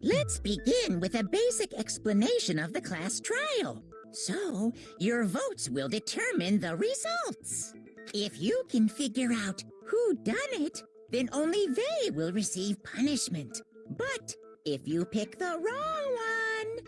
Let's begin with a basic explanation of the class trial. So, your votes will determine the results. If you can figure out who done it, then only they will receive punishment. But if you pick the wrong one...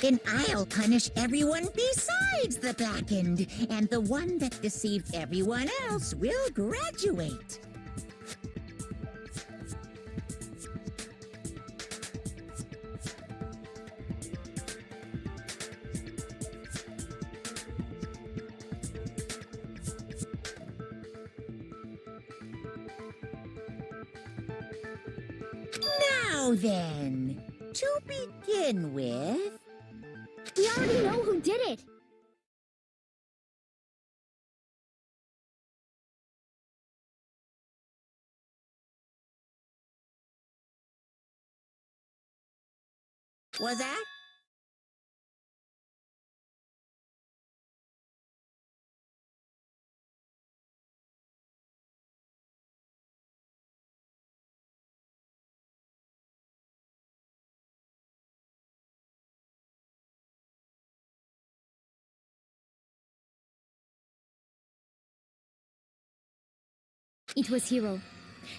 Then I'll punish everyone besides the back end, and the one that deceived everyone else will graduate. Now then, to begin with... We already know who did it! Was that? It was Hiro.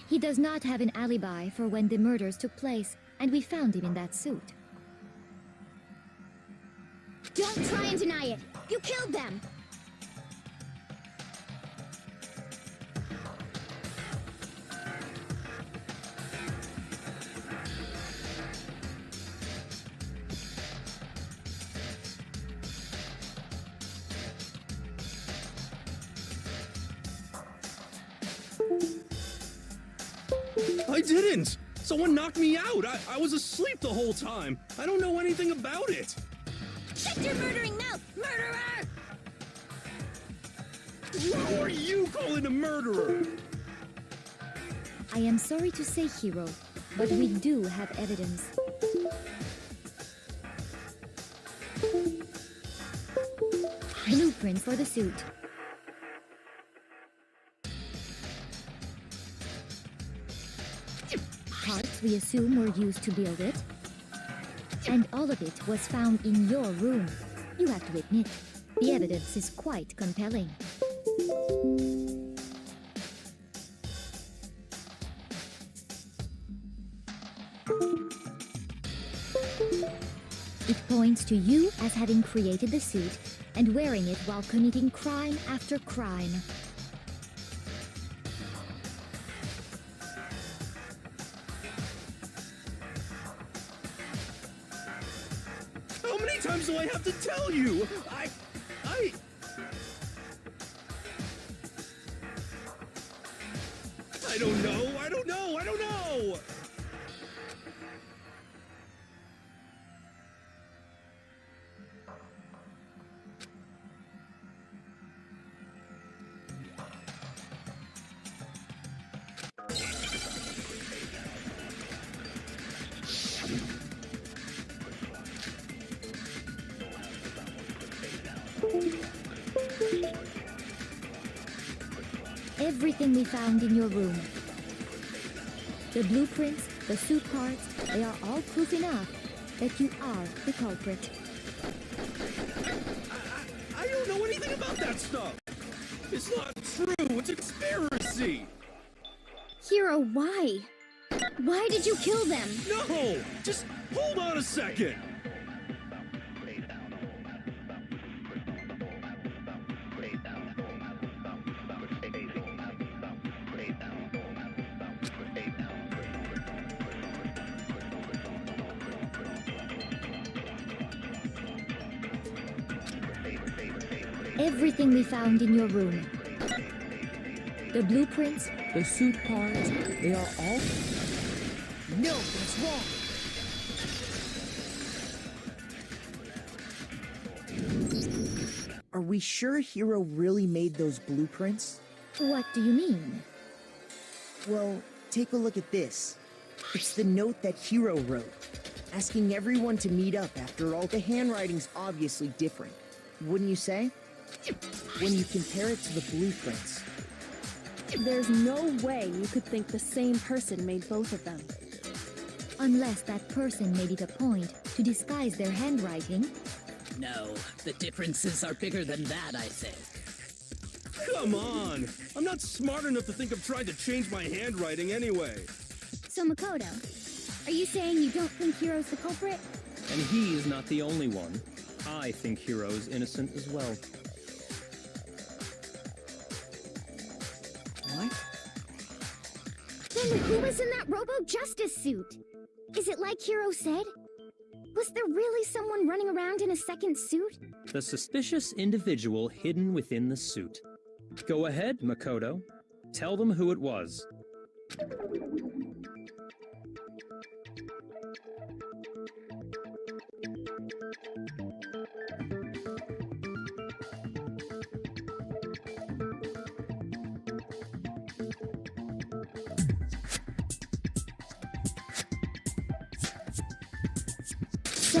He does not have an alibi for when the murders took place, and we found him in that suit. Don't try and deny it! You killed them! I didn't! Someone knocked me out! I was asleep the whole time! I don't know anything about it! Shut your murdering mouth, murderer! Who are you calling a murderer? I am sorry to say, Hiro, but we do have evidence. Blueprints for the suit. Parts we assume were used to build it. And all of it was found in your room. You have to admit, the evidence is quite compelling. It points to you as having created the suit and wearing it while committing crime after crime. How many times do I have to tell you? I don't know, I don't know! Everything we found in your room. The blueprints, the suit parts, they are all proof enough that you are the culprit. I don't know anything about that stuff! It's not true, it's a conspiracy! Hiro, why? Why did you kill them? No! Just hold on a second! Everything we found in your room. The blueprints, the suit parts, they are all... No, that's wrong. Are we sure Hiro really made those blueprints? What do you mean? Well, take a look at this. It's the note that Hiro wrote, asking everyone to meet up. After all, the handwriting's obviously different, wouldn't you say? When you compare it to the blueprints. There's no way you could think the same person made both of them. Unless that person made it a point to disguise their handwriting. No, the differences are bigger than that, I think. Come on! I'm not smart enough to think of trying to change my handwriting anyway. So Makoto, are you saying you don't think Hiro's the culprit? And he's not the only one. I think Hiro's innocent as well. What? Then who was in that Robo-Justice suit? Is it like Hiro said? Was there really someone running around in a second suit? The suspicious individual hidden within the suit. Go ahead, Makoto. Tell them who it was. So,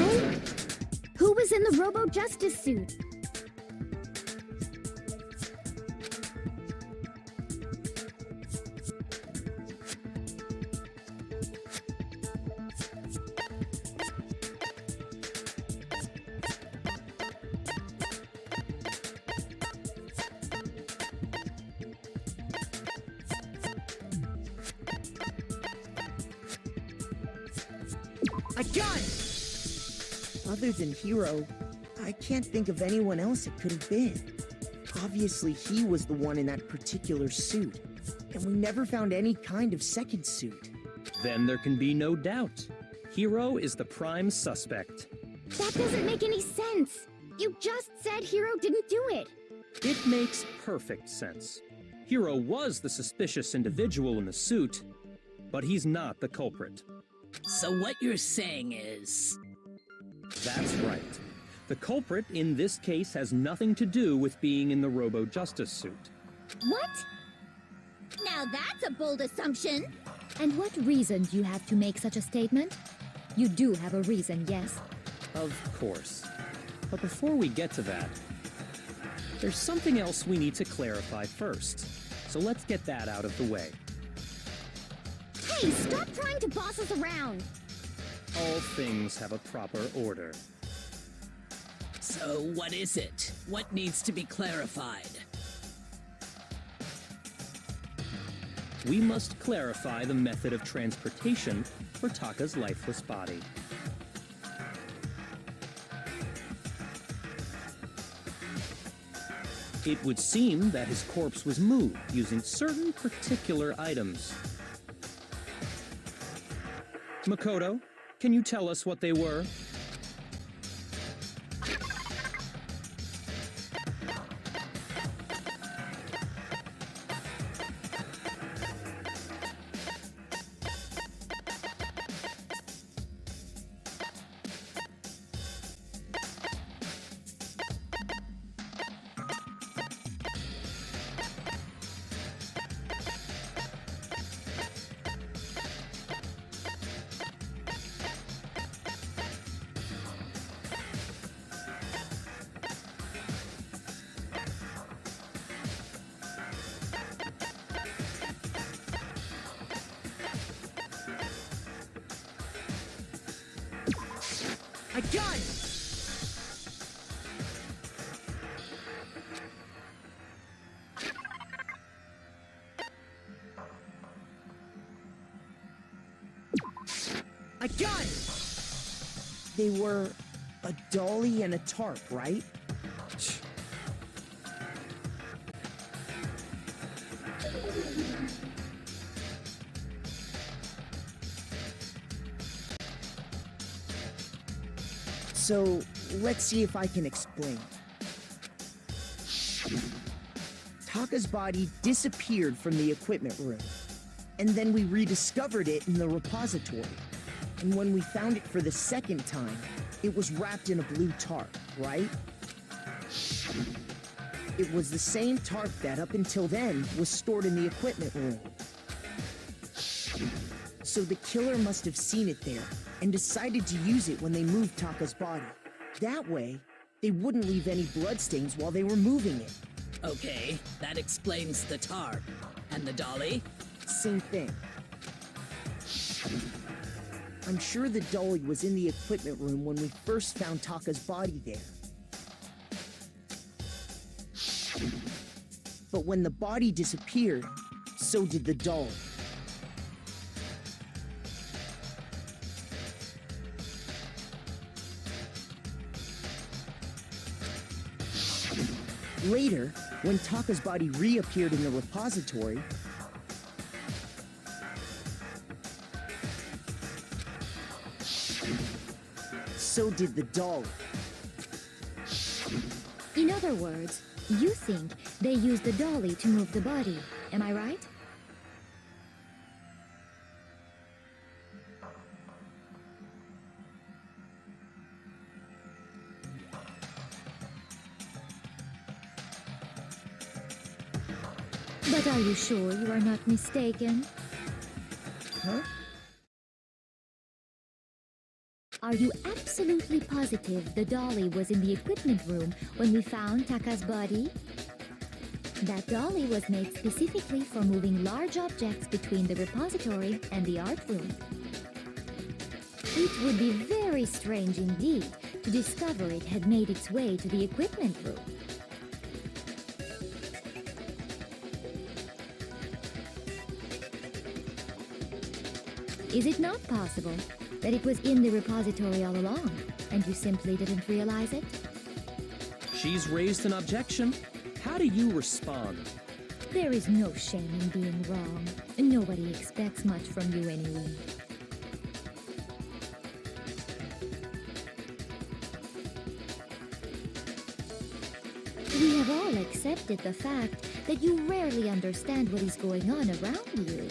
who was in the Robo-Justice suit? I got it! Other than Hiro, I can't think of anyone else it could have been. Obviously, he was the one in that particular suit, and we never found any kind of second suit. Then there can be no doubt. Hiro is the prime suspect. That doesn't make any sense. You just said Hiro didn't do it. It makes perfect sense. Hiro was the suspicious individual in the suit, but he's not the culprit. So what you're saying is... That's right. The culprit in this case has nothing to do with being in the Robo-Justice suit. What? Now that's a bold assumption. And what reason do you have to make such a statement? You do have a reason, yes? Of course. But before we get to that, there's something else we need to clarify first. So let's get that out of the way. Hey, stop trying to boss us around. All things have a proper order. So what is it? What needs to be clarified? We must clarify the method of transportation for Taka's lifeless body. It would seem that his corpse was moved using certain particular items. Makoto, can you tell us what they were? I got it! I got it! They were a dolly and a tarp, right? So, let's see if I can explain. Taka's body disappeared from the equipment room. And then we rediscovered it in the repository. And when we found it for the second time, it was wrapped in a blue tarp, right? It was the same tarp that, up until then, was stored in the equipment room. So the killer must have seen it there and decided to use it when they moved Taka's body. That way, they wouldn't leave any bloodstains while they were moving it. Okay, that explains the tarp. And the dolly? Same thing. I'm sure the dolly was in the equipment room when we first found Taka's body there. But when the body disappeared, so did the dolly. Later, when Taka's body reappeared in the repository, so did the dolly. In other words, you think they used the dolly to move the body, am I right? But are you sure you are not mistaken? Huh? Are you absolutely positive the dolly was in the equipment room when we found Taka's body? That dolly was made specifically for moving large objects between the repository and the art room. It would be very strange indeed to discover it had made its way to the equipment room. Is it not possible that it was in the repository all along, and you simply didn't realize it? She's raised an objection. How do you respond? There is no shame in being wrong. Nobody expects much from you anyway. We have all accepted the fact that you rarely understand what is going on around you.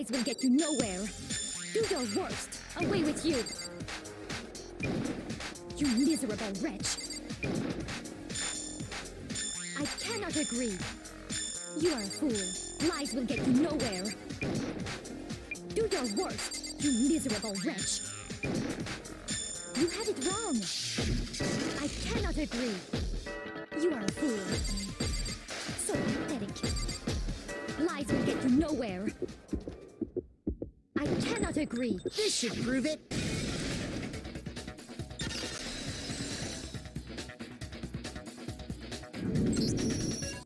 Lies will get you nowhere. Do your worst. Away with you. You miserable wretch. I cannot agree. You are a fool. Lies will get you nowhere. Do your worst, you miserable wretch. You had it wrong. I cannot agree. You are a fool. So pathetic. Lies will get you nowhere. I cannot agree. This should prove it.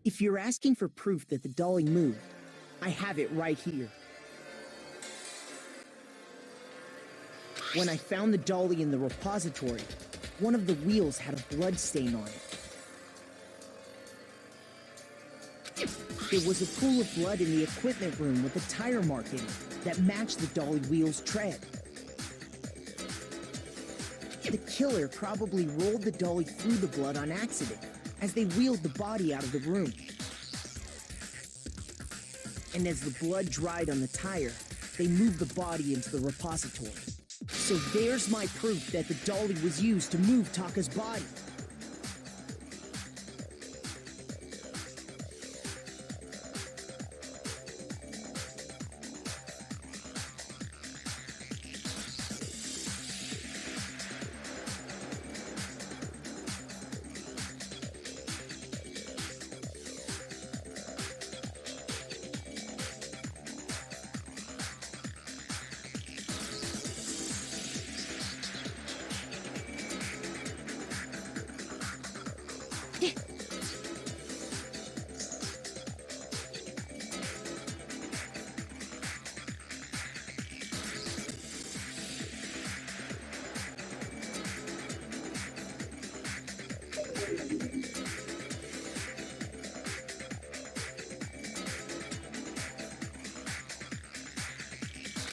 If you're asking for proof that the dolly moved, I have it right here. When I found the dolly in the repository, one of the wheels had a blood stain on it. There was a pool of blood in the equipment room with a tire mark in it that matched the dolly wheel's tread. The killer probably rolled the dolly through the blood on accident as they wheeled the body out of the room. And as the blood dried on the tire, they moved the body into the repository. So there's my proof that the dolly was used to move Taka's body.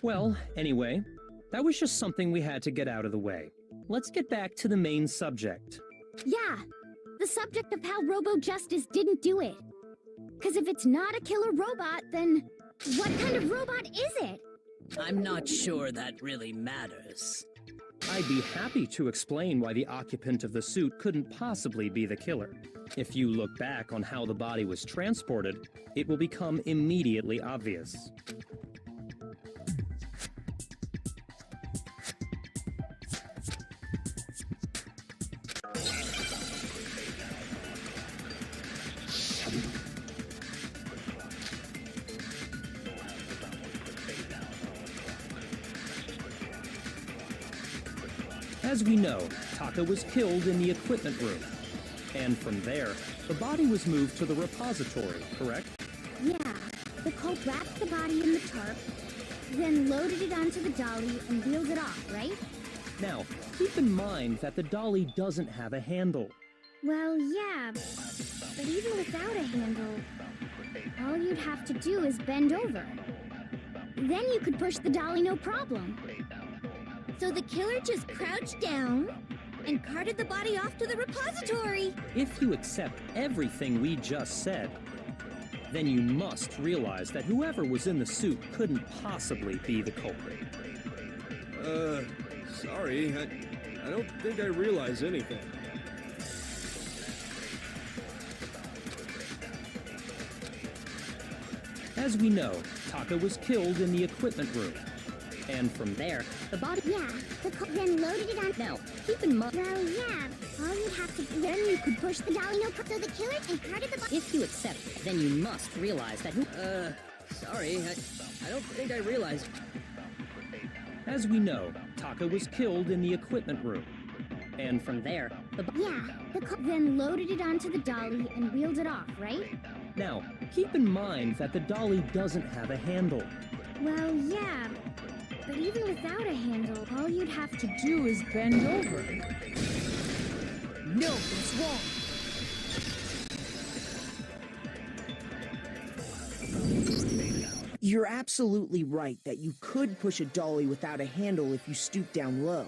Well, anyway, that was just something we had to get out of the way. Let's get back to the main subject. Yeah, the subject of how Robo Justice didn't do it. Because if it's not a killer robot, then what kind of robot is it? I'm not sure that really matters. I'd be happy to explain why the occupant of the suit couldn't possibly be the killer. If you look back on how the body was transported, it will become immediately obvious. As we know, Taka was killed in the equipment room. And from there, the body was moved to the repository, correct? Yeah, the cult wrapped the body in the tarp, then loaded it onto the dolly and wheeled it off, right? Now, keep in mind that the dolly doesn't have a handle. Well, yeah, but even without a handle, all you'd have to do is bend over. Then you could push the dolly no problem. So the killer just crouched down and carted the body off to the repository. If you accept everything we just said, then you must realize that whoever was in the suit couldn't possibly be the culprit. Sorry, I don't think I realize anything. As we know, Taka was killed in the equipment room. And from there, the body... Yeah, the cult then loaded it on... Now, keep in mind... Well, yeah, all you'd have to... Then you could push the dolly no problem. So the killer and carted the body... If you accept, then you must realize that sorry, I don't think I realized. As we know, Taka was killed in the equipment room. And from there, the... Yeah, the cult then loaded it onto the dolly and wheeled it off, right? Now, keep in mind that the dolly doesn't have a handle. Well, yeah, but even without a handle, all you'd have to do is bend over. No, that's wrong. You're absolutely right that you could push a dolly without a handle if you stoop down low.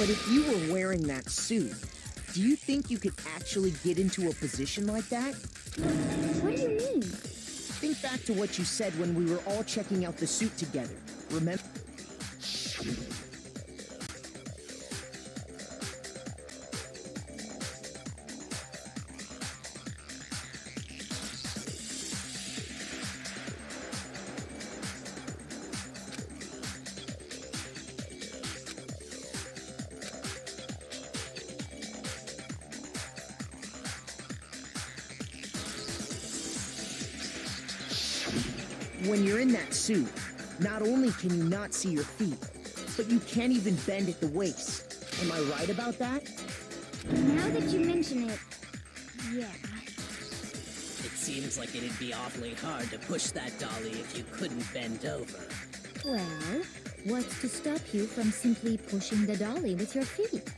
But if you were wearing that suit, do you think you could actually get into a position like that? What do you mean? Think back to what you said when we were all checking out the suit together. Remember? When you're in that suit, not only can you not see your feet, but you can't even bend at the waist. Am I right about that? Now that you mention it, yeah. It seems like it'd be awfully hard to push that dolly if you couldn't bend over. Well, what's to stop you from simply pushing the dolly with your feet?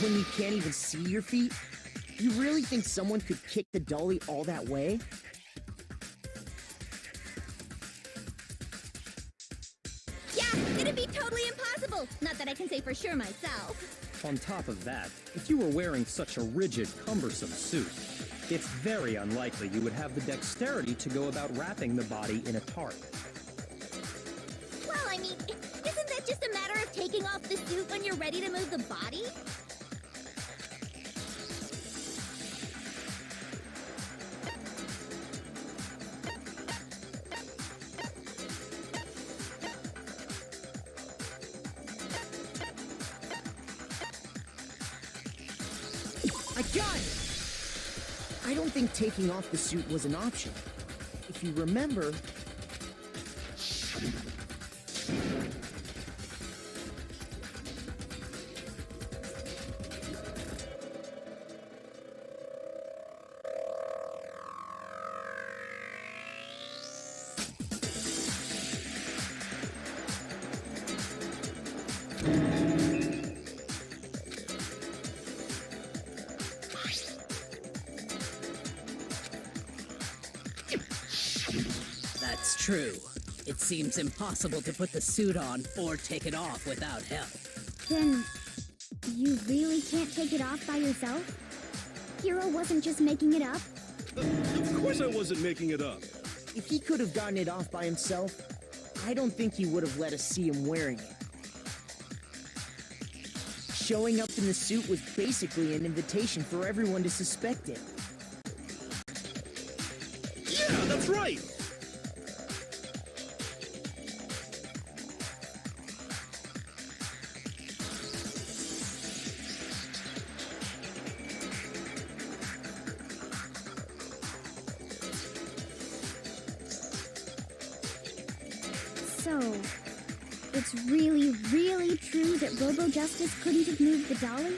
When you can't even see your feet? You really think someone could kick the dolly all that way? Yeah, it'd be totally impossible. Not that I can say for sure myself. On top of that, if you were wearing such a rigid, cumbersome suit, it's very unlikely you would have the dexterity to go about wrapping the body in a tarp. Well, I mean, isn't that just a matter of taking off the suit when you're ready to move the body? I got it! I don't think taking off the suit was an option. If you remember... That's true. It seems impossible to put the suit on or take it off without help. Then, you really can't take it off by yourself? Hero wasn't just making it up? Of course I wasn't making it up. If he could have gotten it off by himself, I don't think he would have let us see him wearing it. Showing up in the suit was basically an invitation for everyone to suspect it. Yeah, that's right. So, it's really, really true that Robo-Justice couldn't have moved the dolly?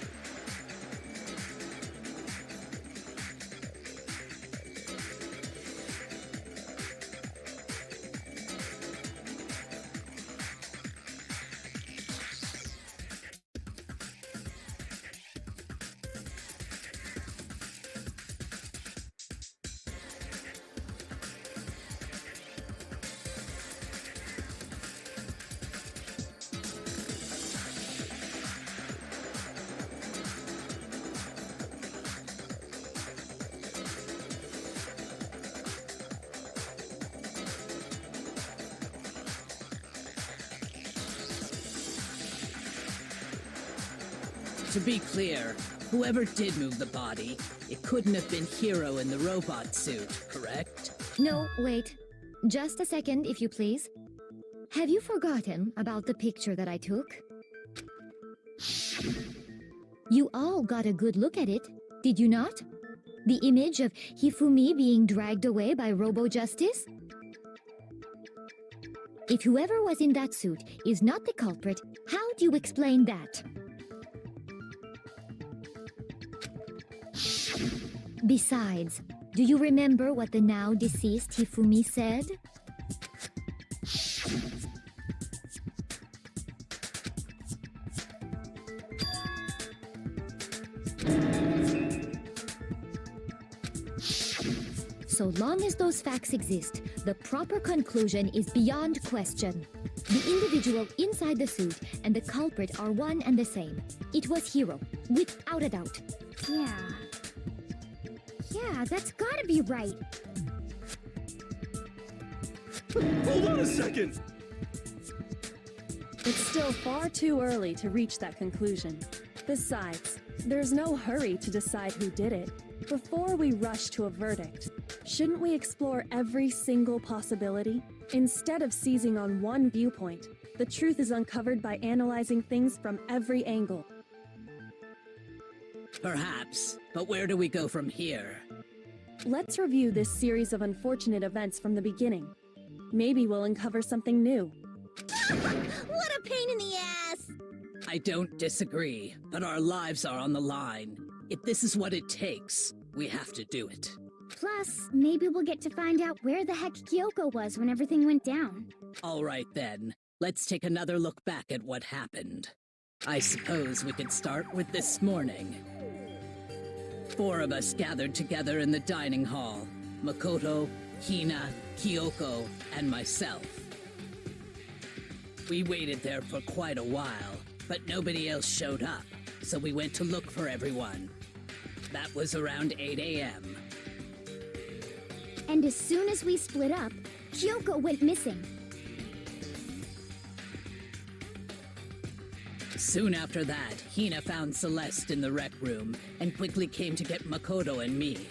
To be clear, whoever did move the body, it couldn't have been Hero in the robot suit, correct? No, wait. Just a second, if you please. Have you forgotten about the picture that I took? You all got a good look at it, did you not? The image of Hifumi being dragged away by Robo-Justice? If whoever was in that suit is not the culprit, how do you explain that? Besides, do you remember what the now deceased Hifumi said? So long as those facts exist, the proper conclusion is beyond question. The individual inside the suit and the culprit are one and the same. It was Hiro, without a doubt. Yeah. Yeah, that's gotta be right. Hold on a second! It's still far too early to reach that conclusion. Besides, there's no hurry to decide who did it. Before we rush to a verdict, shouldn't we explore every single possibility? Instead of seizing on one viewpoint, the truth is uncovered by analyzing things from every angle. Perhaps, but where do we go from here? Let's review this series of unfortunate events from the beginning. Maybe we'll uncover something new. What a pain in the ass! I don't disagree, but our lives are on the line. If this is what it takes, we have to do it. Plus, maybe we'll get to find out where the heck Kyoko was when everything went down. All right then, let's take another look back at what happened. I suppose we could start with this morning. 4 of us gathered together in the dining hall. Makoto, Hina, Kyoko, and myself. We waited there for quite a while, but nobody else showed up, so we went to look for everyone. That was around 8 a.m. And as soon as we split up, Kyoko went missing. Soon after that, Hina found Celeste in the rec room and quickly came to get Makoto and me.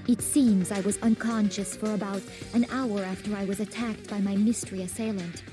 It seems I was unconscious for about an hour after I was attacked by my mystery assailant.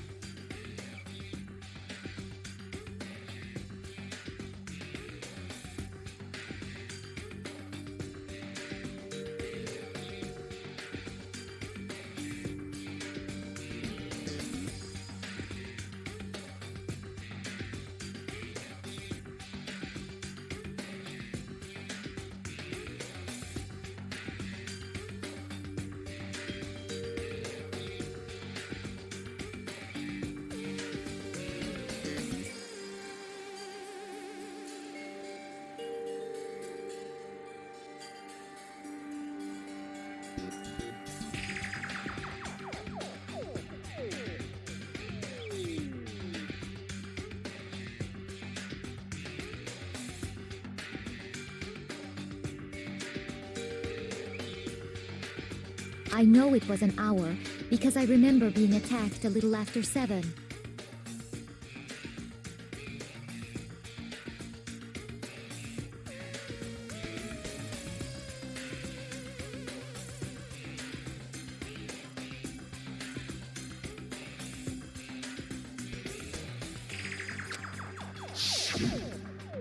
I know it was an hour because I remember being attacked a little after 7.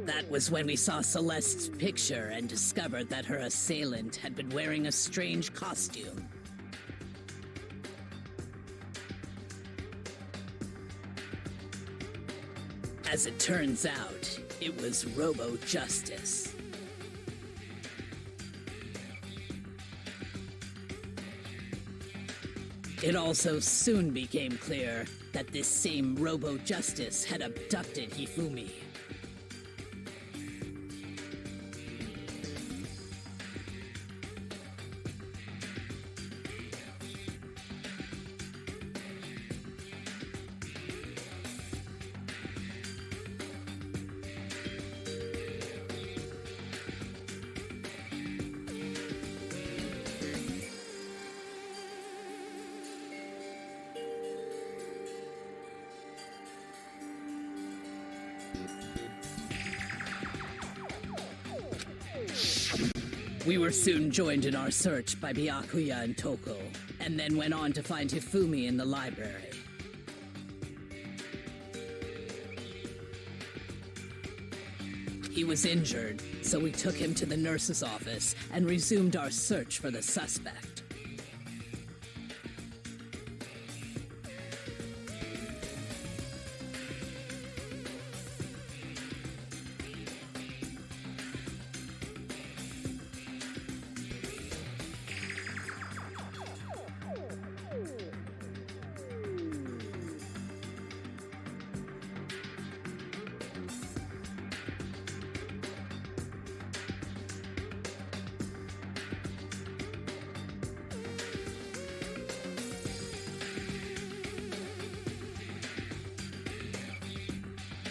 That was when we saw Celeste's picture and discovered that her assailant had been wearing a strange costume. As it turns out, it was Robo-Justice. It also soon became clear that this same Robo-Justice had abducted Hifumi. We were soon joined in our search by Byakuya and Toko, and then went on to find Hifumi in the library. He was injured, so we took him to the nurse's office and resumed our search for the suspect.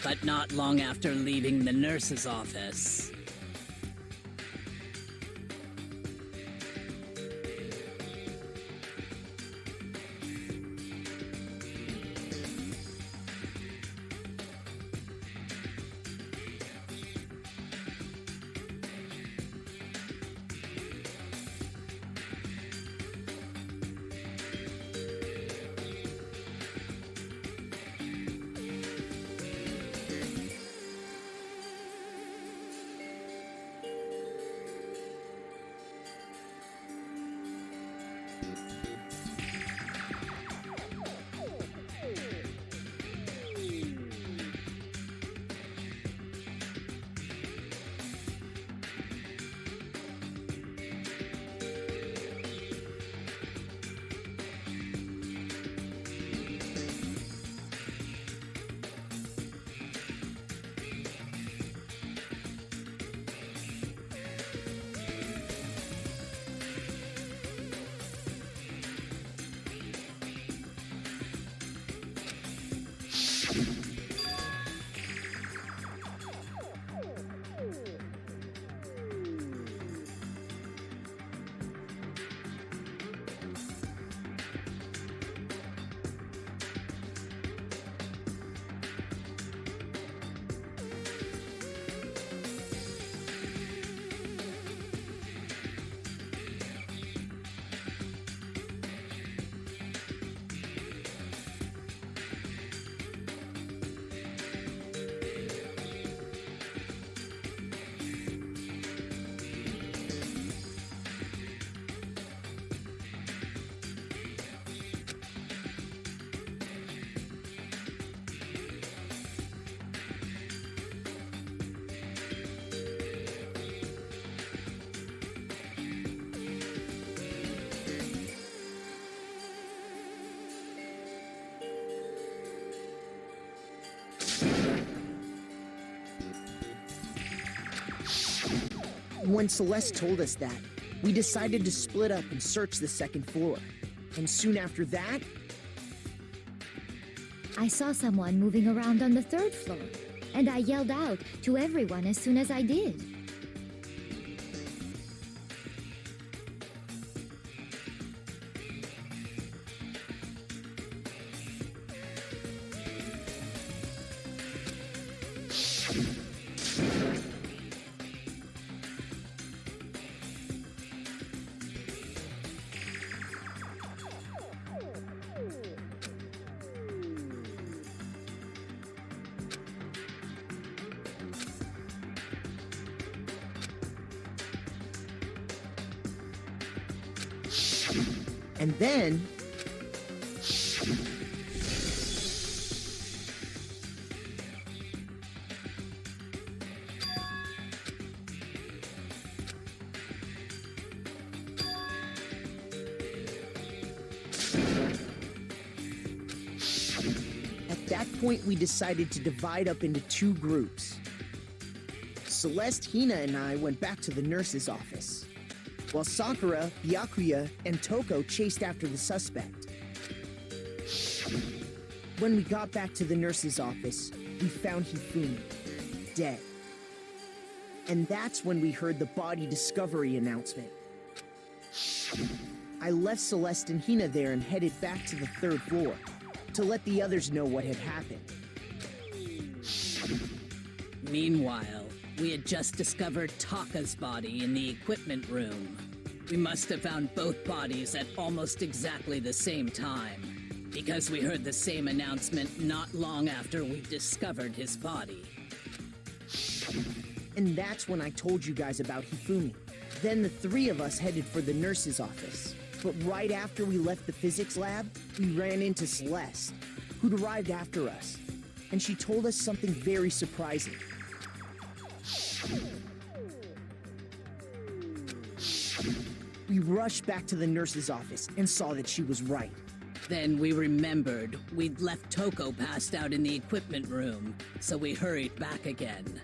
But not long after leaving the nurse's office, when Celeste told us that, we decided to split up and search the second floor. And soon after that, I saw someone moving around on the third floor, and I yelled out to everyone as soon as I did. and then... At that point, we decided to divide up into two groups. Celeste, Hina, and I went back to the nurse's office, while Sakura, Byakuya, and Toko chased after the suspect. When we got back to the nurse's office, we found Hifumi, dead. And that's when we heard the body discovery announcement. I left Celeste and Hina there and headed back to the third floor to let the others know what had happened. Meanwhile, We had just discovered Taka's body in the equipment room. We must have found both bodies at almost exactly the same time, because we heard the same announcement not long after we discovered his body. And that's when I told you guys about Hifumi. Then the three of us headed for the nurse's office. But right after we left the physics lab, we ran into Celeste, who'd arrived after us. And she told us something very surprising. We rushed back to the nurse's office and saw that she was right. Then we remembered we'd left Toko passed out in the equipment room, so we hurried back again.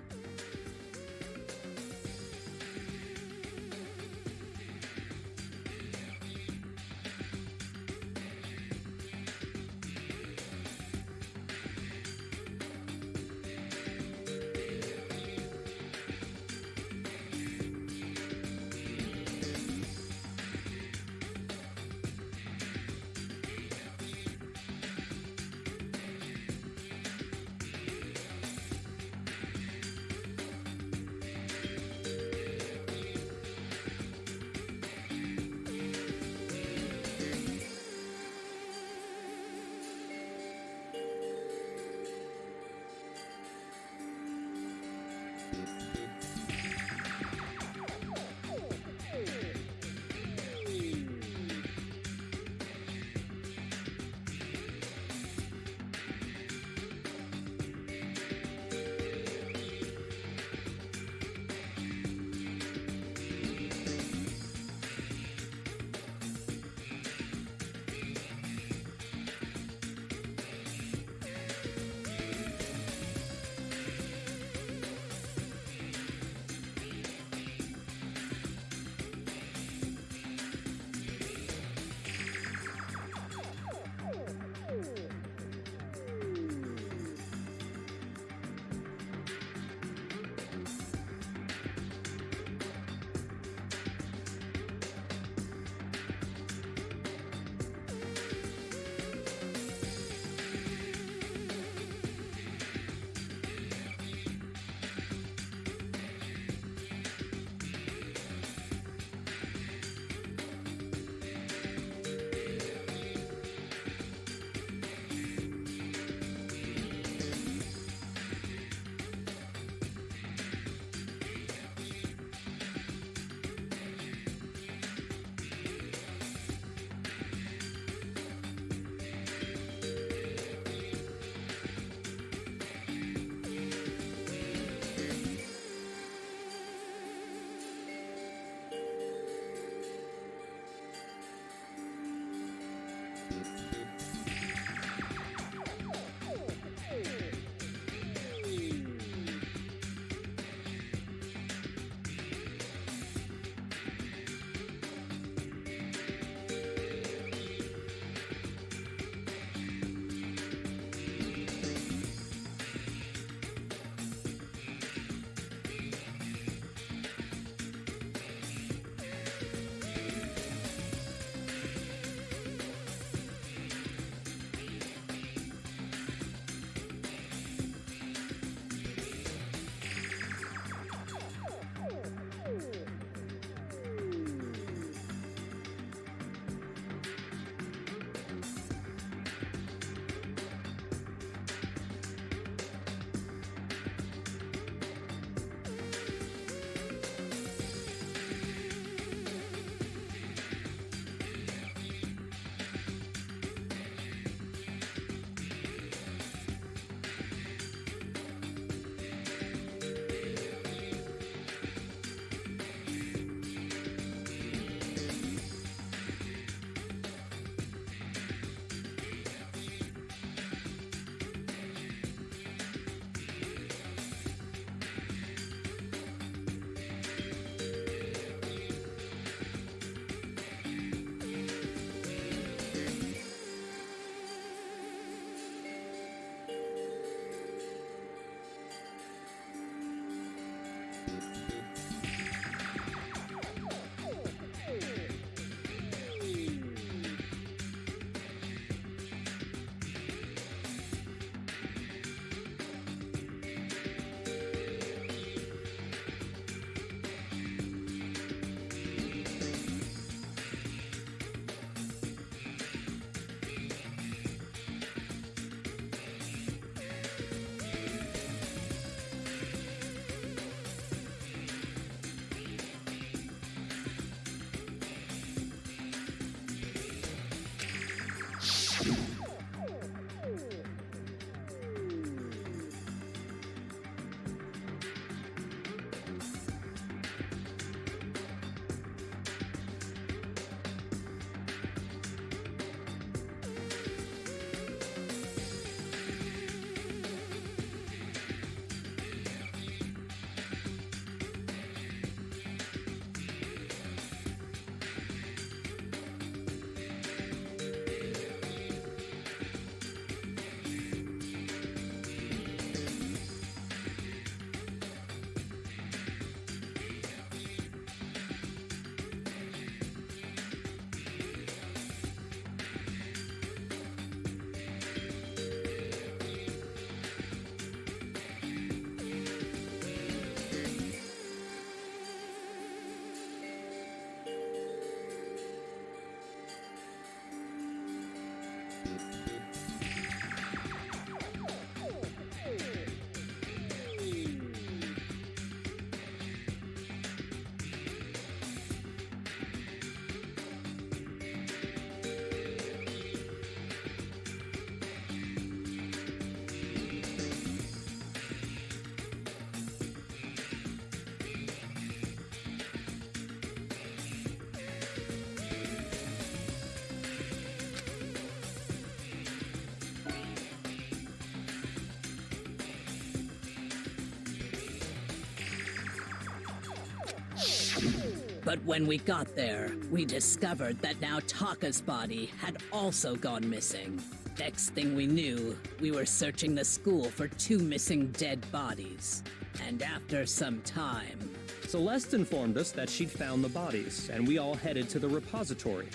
But when we got there, we discovered that now Taka's body had also gone missing. Next thing we knew, we were searching the school for 2 missing dead bodies. And after some time... Celeste informed us that she'd found the bodies, and we all headed to the repository,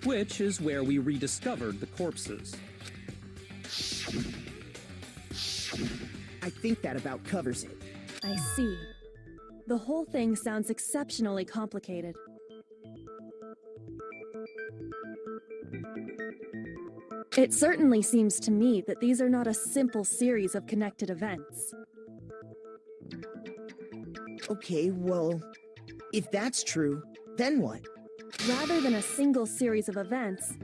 which is where we rediscovered the corpses. I think that about covers it. I see. The whole thing sounds exceptionally complicated. It certainly seems to me that these are not a simple series of connected events. Okay, well, if that's true, then what? Rather than a single series of events,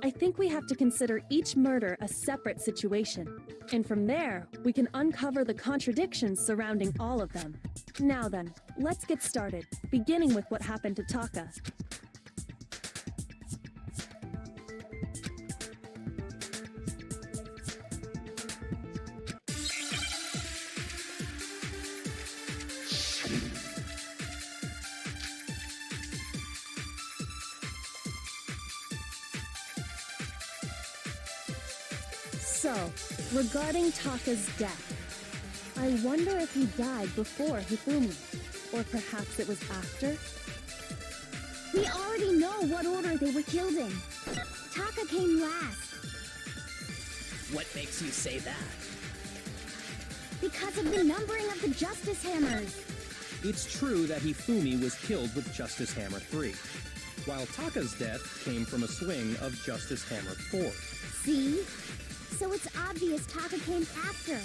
I think we have to consider each murder a separate situation. And from there, we can uncover the contradictions surrounding all of them. Now then, let's get started, beginning with what happened to Taka. So, regarding Taka's death, I wonder if he died before Hifumi, or perhaps it was after? We already know what order they were killed in. Taka came last. What makes you say that? Because of the numbering of the Justice Hammers. It's true that Hifumi was killed with Justice Hammer 3, while Taka's death came from a swing of Justice Hammer 4. See? So it's obvious Taka came after.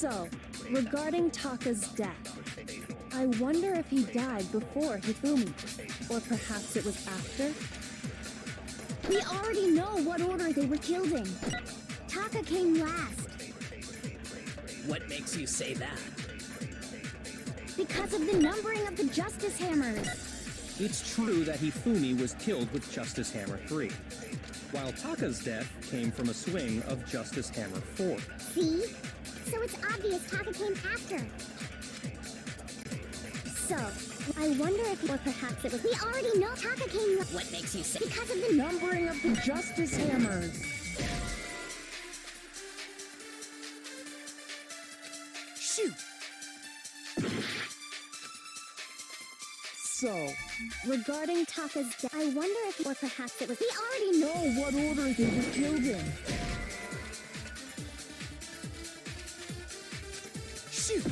So, regarding Taka's death, I wonder if he died before Hifumi, or perhaps it was after? We already know what order they were killed in. Taka came last. What makes you say that? Because of the numbering of the Justice Hammers. It's true that Hifumi was killed with Justice Hammer 3, while Taka's death came from a swing of Justice Hammer 4. See? So it's obvious Taka came after. So, I wonder if, or perhaps it was, we already know Taka came. What makes you say? Because of the numbering of the Justice Hammers. Shoot! So, Regarding Taka's death, I wonder if, or perhaps it was, we already know What order they were killed in? Shoot!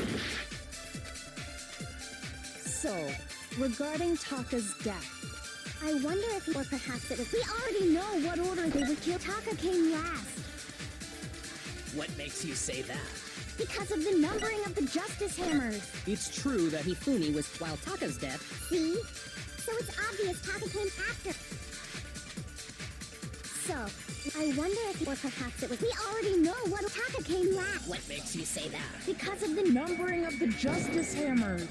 so, regarding Taka's death, I wonder if, or perhaps it was, we already know what order they were killed. Taka came last. What makes you say that? Because of the numbering of the Justice Hammers. It's true that Hifumi was, while Taka's death... See? So it's obvious Taka came after. So, I wonder if, or perhaps it was, we already know what Taka came last. What makes you say that? Because of the numbering of the Justice Hammers.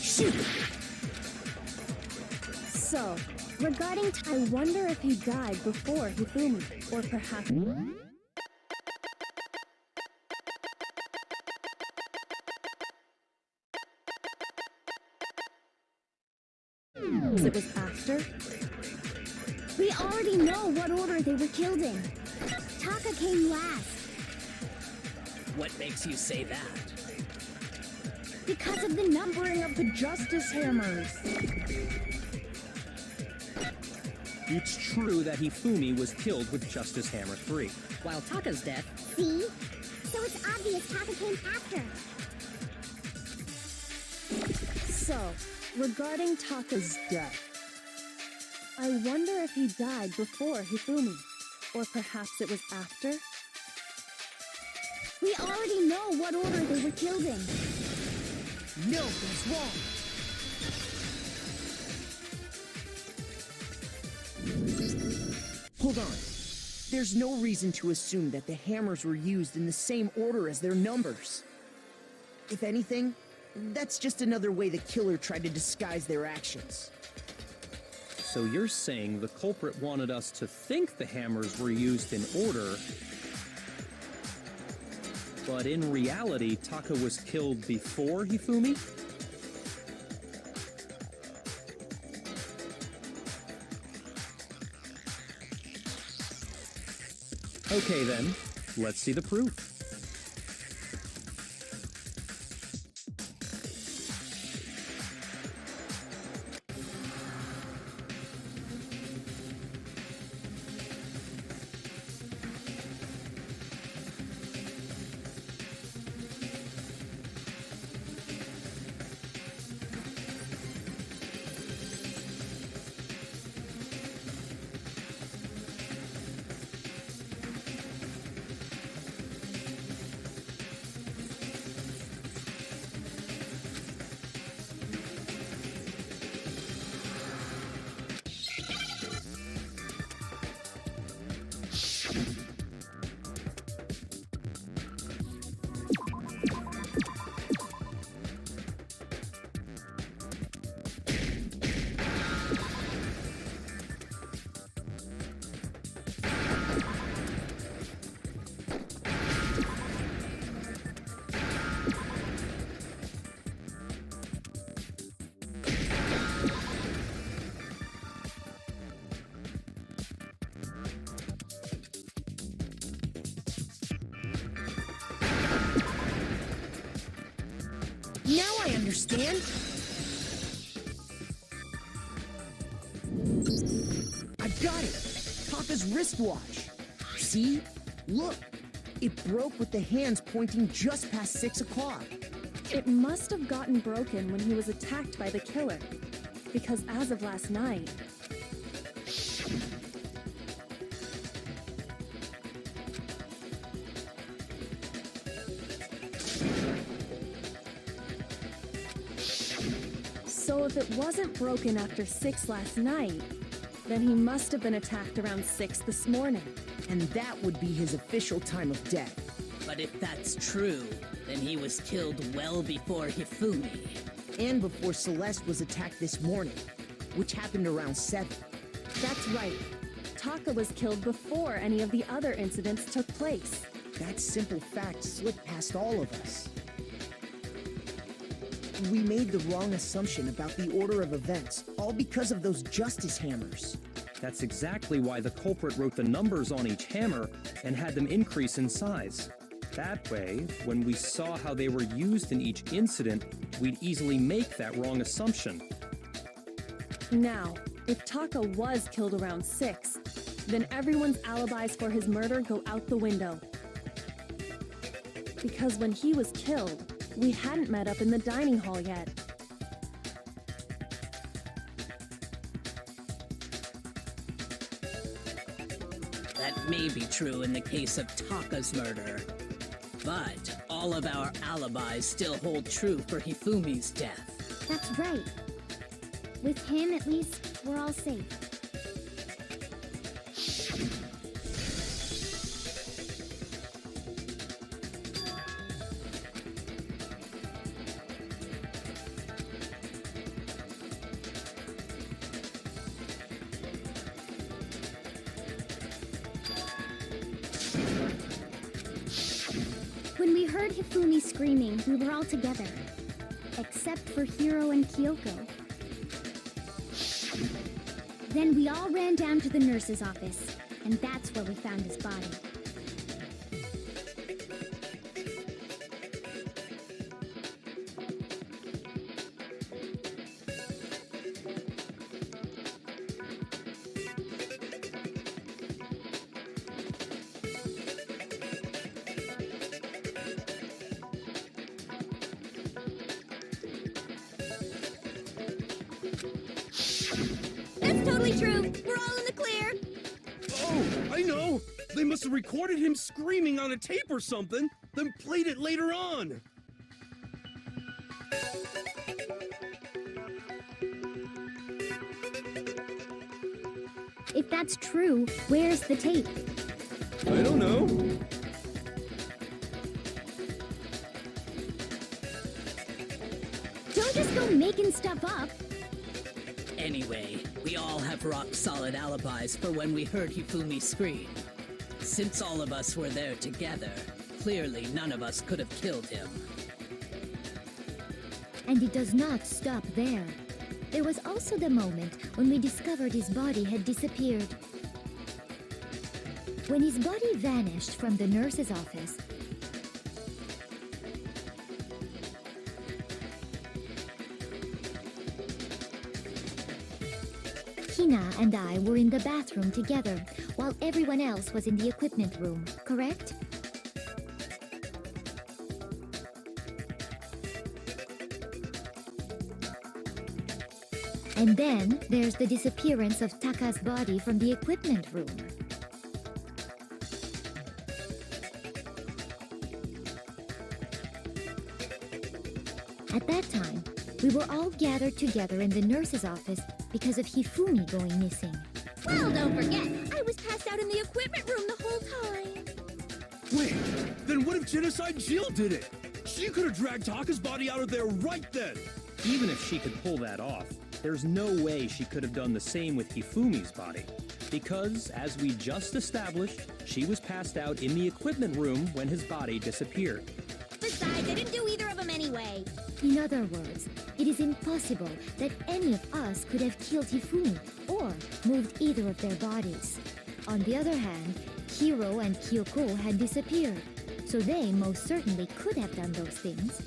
Shoot! so, regarding I wonder if he died before Hifumi, or perhaps... It was after? We already know what order they were killed in. Taka came last. What makes you say that? Because of the numbering of the Justice Hammers. It's true that Hifumi was killed with Justice Hammer 3. While Taka's death... See? So it's obvious Taka came after. So, regarding Taka's death, I wonder if he died before Hifumi, or perhaps it was after? We already know what order they were killed in. No, that's wrong. Hold on. There's no reason to assume that the hammers were used in the same order as their numbers. If anything, that's just another way the killer tried to disguise their actions. So you're saying the culprit wanted us to think the hammers were used in order, but in reality, Taka was killed before Hifumi? Okay then, let's see the proof. Now I understand. I've got it. Taka's wristwatch. See? Look. It broke with the hands pointing just past 6 o'clock. It must have gotten broken when he was attacked by the killer, because as of last night... So if it wasn't broken after 6 last night, then he must have been attacked around 6 this morning. And that would be his official time of death. But if that's true, then he was killed well before Hifumi. And before Celeste was attacked this morning, which happened around 7. That's right. Taka was killed before any of the other incidents took place. That simple fact slipped past all of us. We made the wrong assumption about the order of events, all because of those justice hammers. That's exactly why the culprit wrote the numbers on each hammer and had them increase in size. That way, when we saw how they were used in each incident, we'd easily make that wrong assumption. Now, if Taka was killed around 6, then everyone's alibis for his murder go out the window. Because when he was killed, we hadn't met up in the dining hall yet. That may be true in the case of Taka's murder. But all of our alibis still hold true for Hifumi's death. That's right. With him, at least, we're all safe. When we heard Hifumi screaming, we were all together. Except for Hiro and Kyoko. Then we all ran down to the nurse's office, and that's where we found his body. That's totally true. We're all in the clear. Oh, I know! They must have recorded him screaming on a tape or something, then played it later on. If that's true, where's the tape? I don't know. Don't just go making stuff up. Anyway, we all have rock-solid alibis for when we heard Hifumi scream. Since all of us were there together, clearly none of us could have killed him. And it does not stop there. There was also the moment when we discovered his body had disappeared. When his body vanished from the nurse's office, Hina and I were in the bathroom together, while everyone else was in the equipment room, correct? And then there's the disappearance of Taka's body from the equipment room. At that time, we were all gathered together in the nurse's office because of Hifumi going missing. Well, don't forget, I was passed out in the equipment room the whole time. Wait, then what if Genocide Jill did it? She could have dragged Taka's body out of there right then. Even if she could pull that off, there's no way she could have done the same with Hifumi's body. Because, as we just established, she was passed out in the equipment room when his body disappeared. Besides, I didn't do either of them anyway. In other words, it is impossible that any of us could have killed Hifumi or moved either of their bodies. On the other hand, Hiro and Kyoko had disappeared, so they most certainly could have done those things.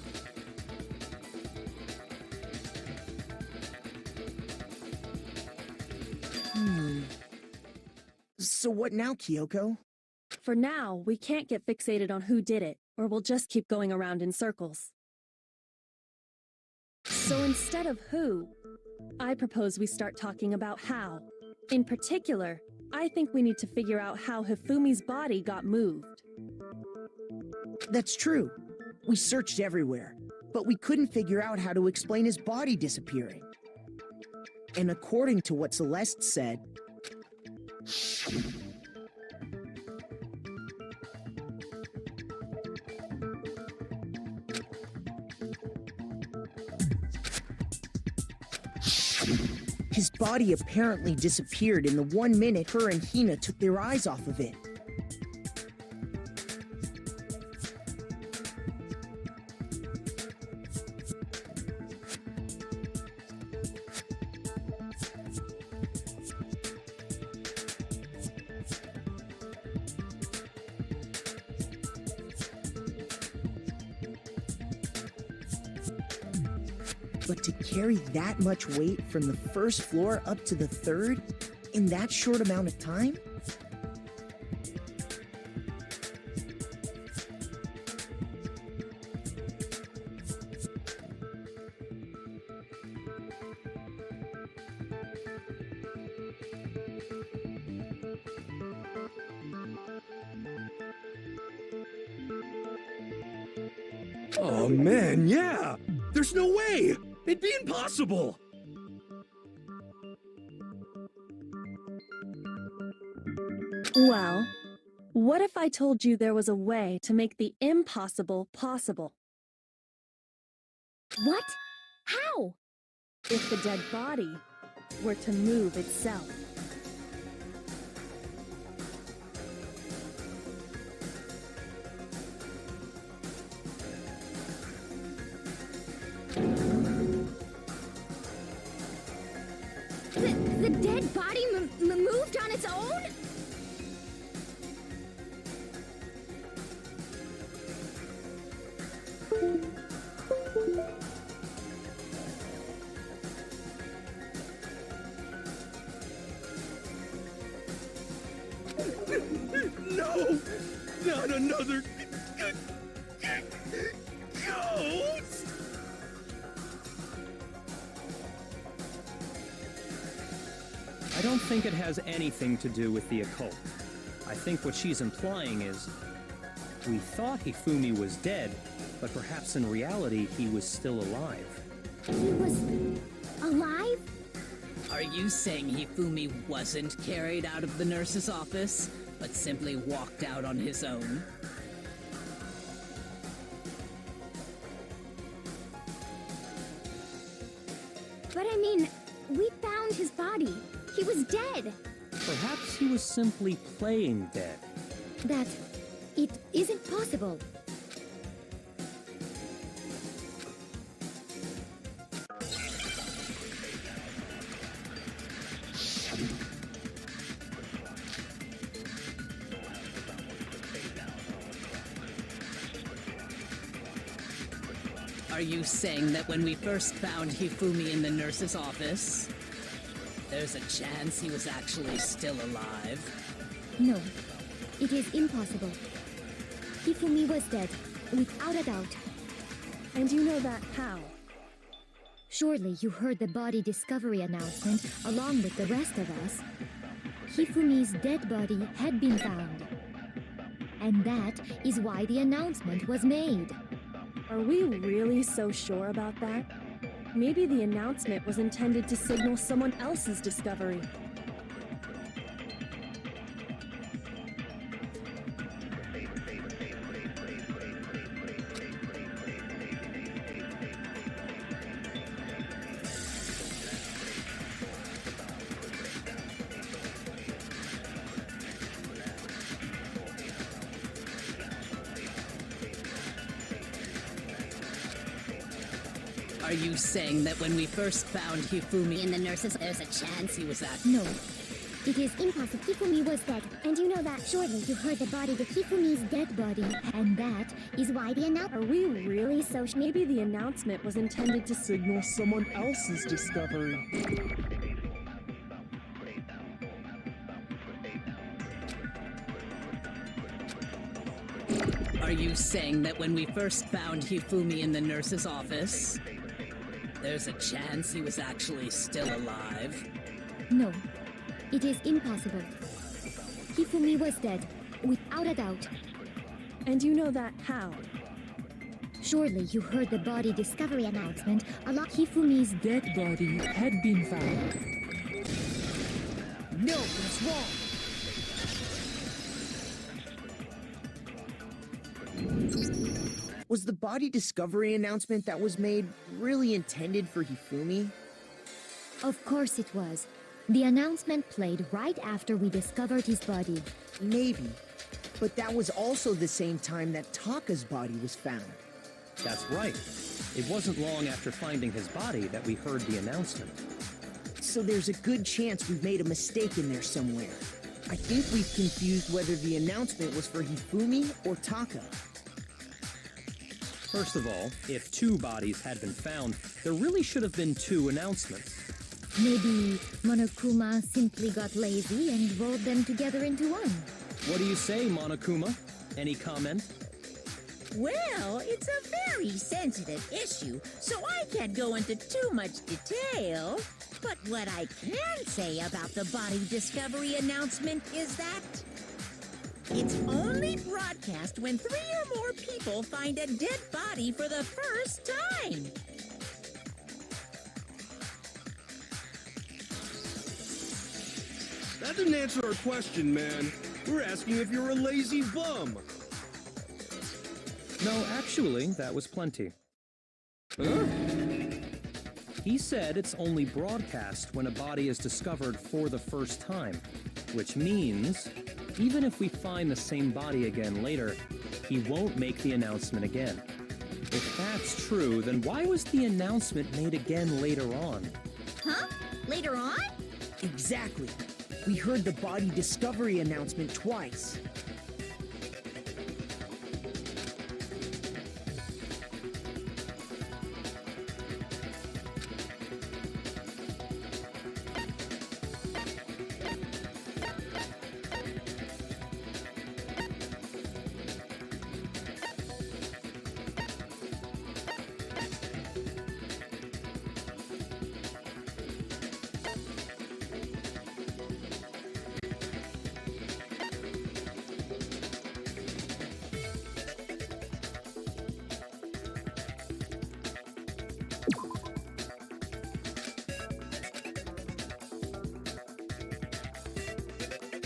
So what now, Kyoko? For now, we can't get fixated on who did it, or we'll just keep going around in circles. So instead of who, I propose we start talking about how. In particular, I think we need to figure out how Hifumi's body got moved. That's true. We searched everywhere, but we couldn't figure out how to explain his body disappearing. And according to what Celeste said, his body apparently disappeared in the 1 minute her and Hina took their eyes off of it. But to carry that much weight from the first floor up to the third in that short amount of time? Oh man, yeah! There's no way! It'd be impossible! Well, what if I told you there was a way to make the impossible possible? What? How? If the dead body were to move itself. The dead body moved on its own? No! Not another ghost! I don't think it has anything to do with the occult. I think what she's implying is, we thought Hifumi was dead, but perhaps in reality he was still alive. He was alive? Are you saying Hifumi wasn't carried out of the nurse's office, but simply walked out on his own? But I mean, we found his body. He was dead. Perhaps he was simply playing dead. That it isn't possible. Are you saying that when we first found Hifumi in the nurse's office, there's a chance he was actually still alive? No, it is impossible. Hifumi was dead, without a doubt. And you know that how? Surely you heard the body discovery announcement along with the rest of us. Hifumi's dead body had been found. And that is why the announcement was made. Are we really so sure about that? Maybe the announcement was intended to signal someone else's discovery. Are you saying that when we first found Hifumi in the nurse's, there's a chance he was No, it is Impossible. Hifumi was dead. And you know that. Surely you heard the body with Hifumi's dead body. and that Is why the announcement. Are we really so maybe the announcement was intended to signal someone else's discovery. Are you saying that when we first found Hifumi in the nurse's office, there's a chance he was actually still alive? No, it is impossible. Hifumi was dead, without a doubt. And you know that how? Surely you heard the body discovery announcement along Hifumi's dead body had been found. No, that's wrong. Was the body discovery announcement that was made really intended for Hifumi? Of course it was. The announcement played right after we discovered his body. Maybe. But that was also the same time that Taka's body was found. That's right. It wasn't long after finding his body that we heard the announcement. So there's a good chance we've made a mistake in there somewhere. I think we've confused whether the announcement was for Hifumi or Taka. First of all, if two bodies had been found, there really should have been two announcements. Maybe Monokuma simply got lazy and rolled them together into one. What do you say, Monokuma? Any comment? Well, it's a very sensitive issue, so I can't go into too much detail. But what I can say about the body discovery announcement is that it's only broadcast when 3 or more people find a dead body for the first time. That didn't answer our question, man. We're asking if you're a lazy bum. No, actually, that was plenty. Huh? He said it's only broadcast when a body is discovered for the first time, which means even if we find the same body again later, he won't make the announcement again. If that's true, then why was the announcement made again later on? Huh? Later on? Exactly. We heard the body discovery announcement twice.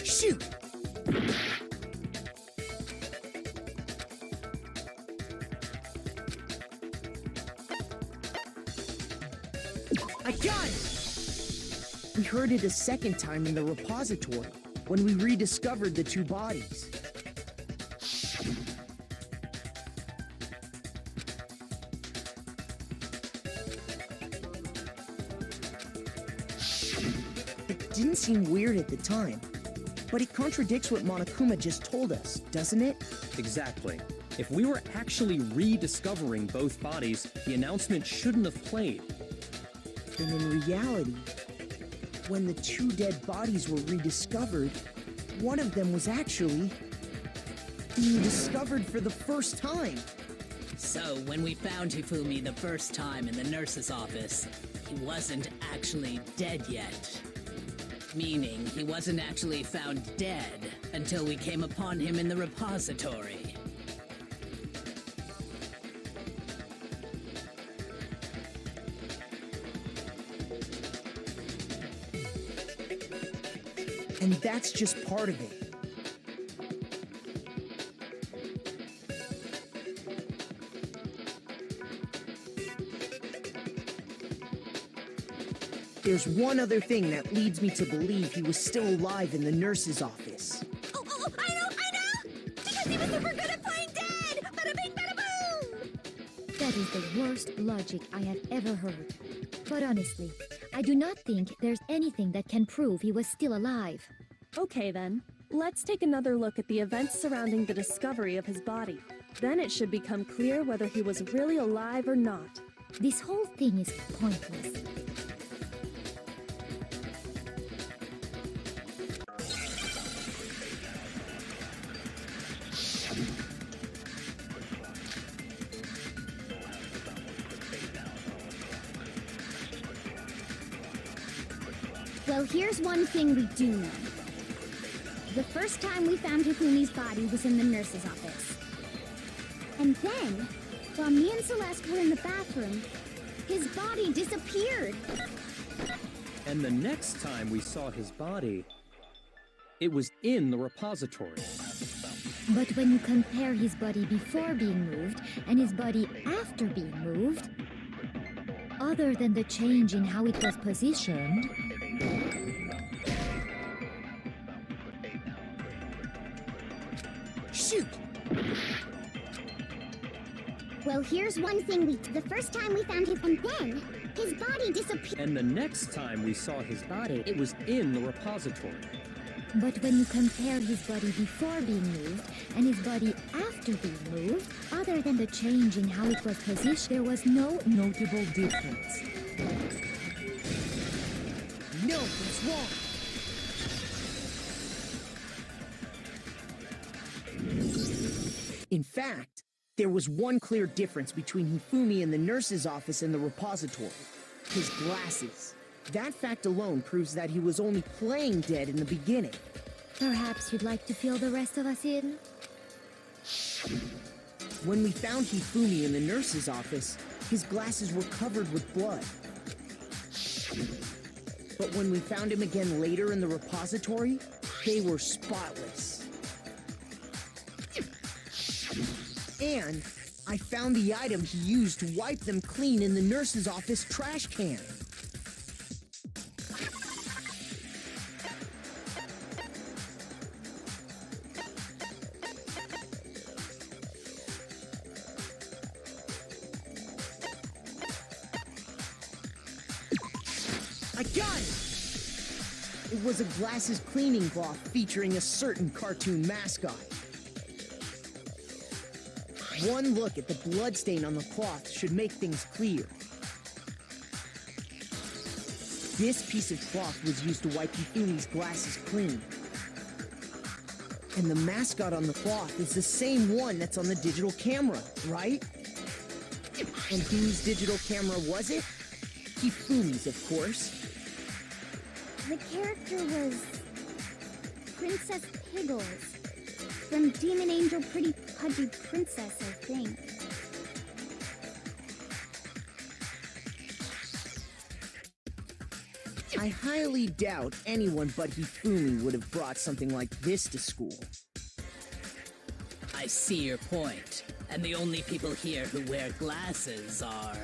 Shoot! I got it! We heard it a second time in the repository when we rediscovered the two bodies. It didn't seem weird at the time, but it contradicts what Monokuma just told us, doesn't it? Exactly. If we were actually rediscovering both bodies, the announcement shouldn't have played. And in reality, when the two dead bodies were rediscovered, one of them was actually being discovered for the first time. So, when we found Hifumi the first time in the nurse's office, he wasn't actually dead yet. Meaning, he wasn't actually found dead until we came upon him in the repository. And that's just part of it. There's one other thing that leads me to believe he was still alive in the nurse's office. Oh, I know! Because he was super good at playing dead! Bada bing, bada boom! That is the worst logic I have ever heard. But honestly, I do not think there's anything that can prove he was still alive. Okay then, let's take another look at the events surrounding the discovery of his body. Then it should become clear whether he was really alive or not. This whole thing is pointless. Well, here's one thing we do know. The first time we found Hifumi's body was in the nurse's office. And then, while me and Celeste were in the bathroom, his body disappeared. And the next time we saw his body, it was in the repository. But when you compare his body before being moved and his body after being moved, other than the change in how it was positioned, Shoot! Well, here's one thing the first time we found him, and then his body disappeared. And the next time we saw his body, it was in the repository. but when you compare his body before being moved and his body after being moved, other than the change in how it was positioned, there was no notable difference. No, that's wrong. In fact, there was one clear difference between Hifumi in the nurse's office and the repository. His glasses. That fact alone proves that he was only playing dead in the beginning. Perhaps you'd like to fill the rest of us in? When we found Hifumi in the nurse's office, his glasses were covered with blood. But when we found him again later in the repository, they were spotless. And I found the item he used to wipe them clean in the nurse's office trash can. I got it! It was a glasses cleaning cloth featuring a certain cartoon mascot. One look at the bloodstain on the cloth should make things clear. This piece of cloth was used to wipe Hifumi's glasses clean. And the mascot on the cloth is the same one that's on the digital camera, right? And whose digital camera was it? Hifumi's, of course. The character was Princess Piggles from Demon Angel Pretty Pudgy Princess, I think. I highly doubt anyone but Hifumi would have brought something like this to school. I see your point. And the only people here who wear glasses are...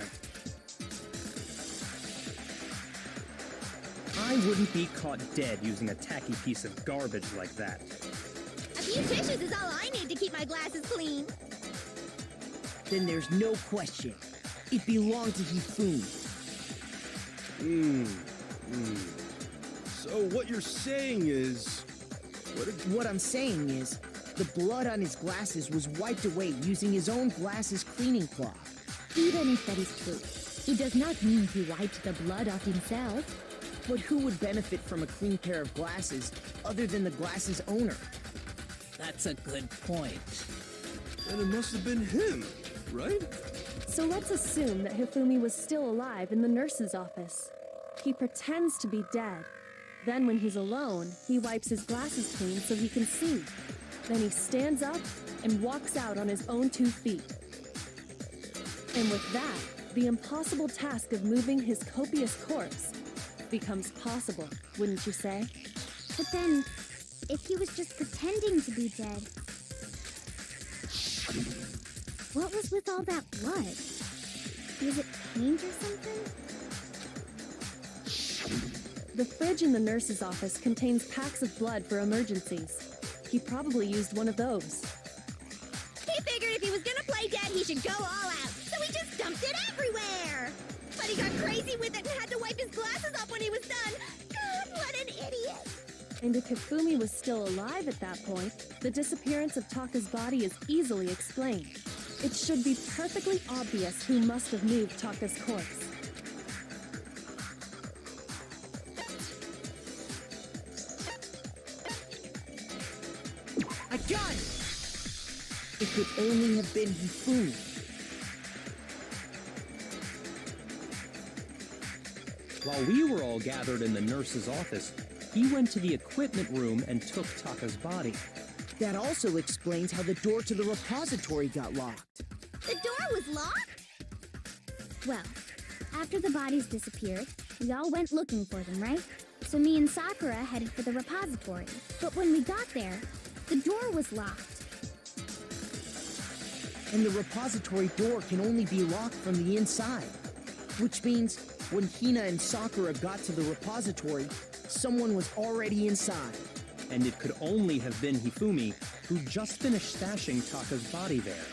I wouldn't be caught dead using a tacky piece of garbage like that. A few tissues is all I need to keep my glasses clean. Then there's no question. It belonged to Hifumi. So what you're saying is... What I'm saying is, the blood on his glasses was wiped away using his own glasses cleaning cloth. Even if that is true, it does not mean he wiped the blood off himself. But who would benefit from a clean pair of glasses other than the glasses owner? That's a good point. And it must have been him, right? So let's assume that Hifumi was still alive in the nurse's office. He pretends to be dead. Then when he's alone, he wipes his glasses clean so he can see. Then he stands up and walks out on his own 2 feet. And with that, the impossible task of moving his copious corpse becomes possible, wouldn't you say? But then, if he was just pretending to be dead, what was with all that blood? Was it paint or something? The fridge in the nurse's office contains packs of blood for emergencies. He probably used one of those. He figured if he was gonna play dead, he should go all out. So he just dumped it everywhere. But he got crazy with it and had to wipe his glasses off when he was done. God, what an idiot. And if Hifumi was still alive at that point, the disappearance of Taka's body is easily explained. It should be perfectly obvious who must have moved Taka's corpse. I got it! It could only have been Hifumi. While we were all gathered in the nurse's office, he went to the equipment room and took Taka's body. That also explains how the door to the repository got locked. The door was locked? Well, after the bodies disappeared, we all went looking for them, right? So me and Sakura headed for the repository. But when we got there, the door was locked. And the repository door can only be locked from the inside. Which means, when Hina and Sakura got to the repository, someone was already inside. And it could only have been Hifumi, who just finished stashing Taka's body there.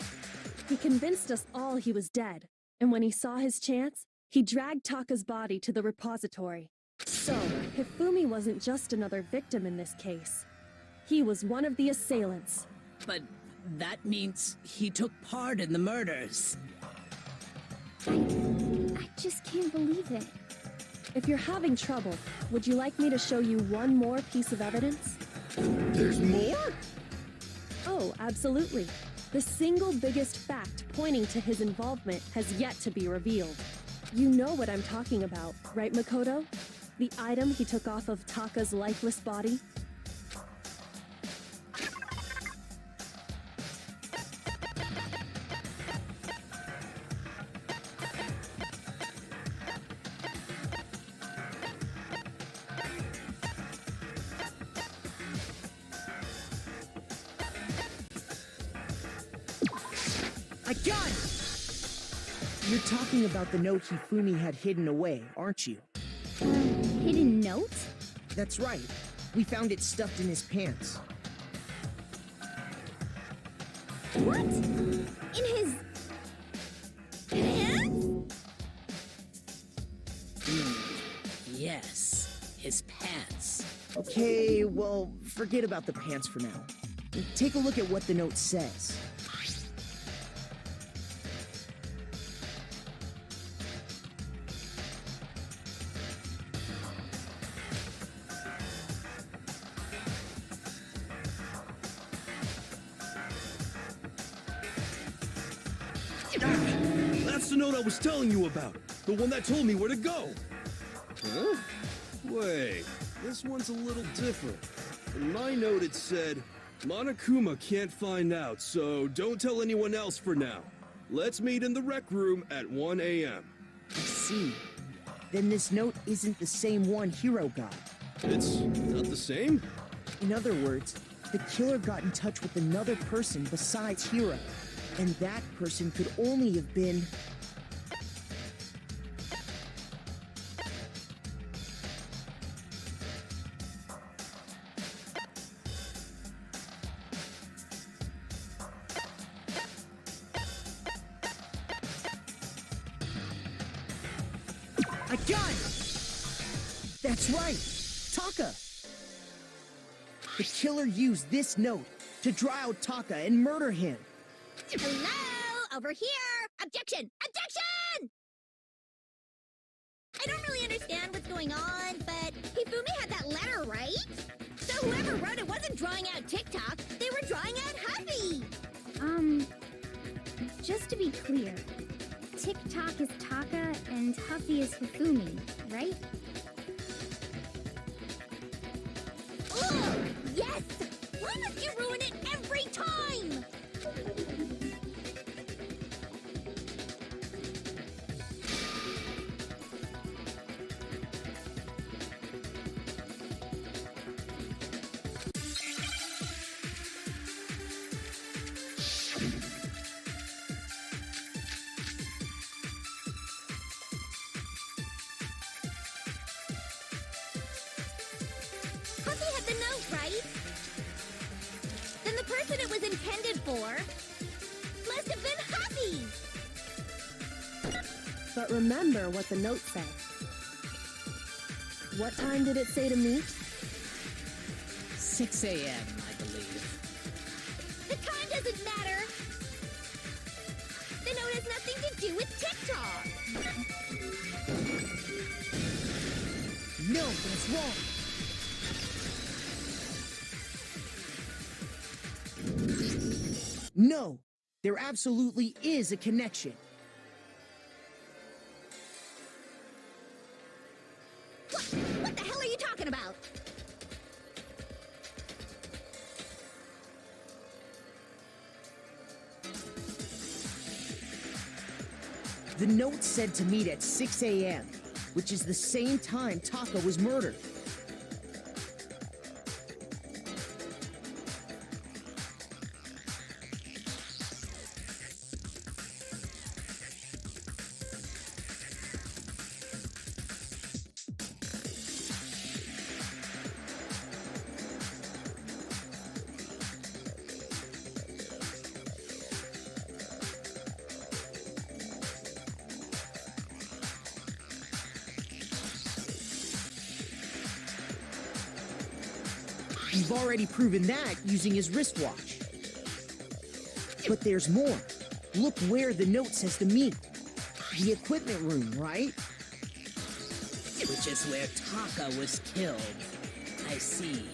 He convinced us all he was dead, and when he saw his chance, he dragged Taka's body to the repository. So, Hifumi wasn't just another victim in this case. He was one of the assailants. But that means he took part in the murders. I just can't believe it. If you're having trouble, would you like me to show you one more piece of evidence? There's more? Oh, absolutely. The single biggest fact pointing to his involvement has yet to be revealed. You know what I'm talking about, right, Makoto? The item he took off of Taka's lifeless body? I got it! You're talking about the note Hifumi had hidden away, aren't you? Hidden note? That's right. We found it stuffed in his pants. What? In his pants? Yes. his pants. Okay, well, forget about the pants for now. Take a look at what the note says. That's the note I was telling you about. The one that told me where to go. Huh? Wait, this one's a little different. In my note it said, Monokuma can't find out, so don't tell anyone else for now. Let's meet in the rec room at 1 a.m. I see. Then this note isn't the same one Hiro got. It's not the same? In other words, the killer got in touch with another person besides Hiro. And that person could only have been... I got it! That's right! Taka! The killer used this note to draw out Taka and murder him. Hello? Over here! Objection! Objection! I don't really understand what's going on, but Hifumi had that letter, right? So whoever wrote it wasn't drawing out TikTok, they were drawing out Huffy! Just to be clear, TikTok is Taka and Huffy is Hifumi, right? Ugh! Yes! Why must you ruin it every time? Huffy had the note, right? Then the person it was intended for must have been Huffy! But remember what the note said. What time did it say to meet? 6 a.m., I believe. The time doesn't matter! The note has nothing to do with TikTok! No, that's wrong! No, there absolutely is a connection. What the hell are you talking about? The note said to meet at 6 a.m., which is the same time Taka was murdered. You've already proven that using his wristwatch. But there's more. Look where the note says to meet. The equipment room, right? Which is where Taka was killed. I see.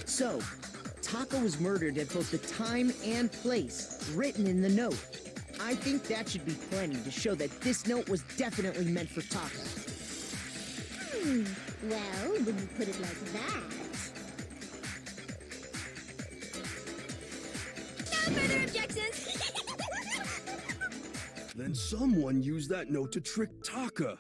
So, Taka was murdered at both the time and place written in the note. I think that should be plenty to show that this note was definitely meant for Taka. Well, when you put it like that... No further objections! Then someone used that note to trick Taka.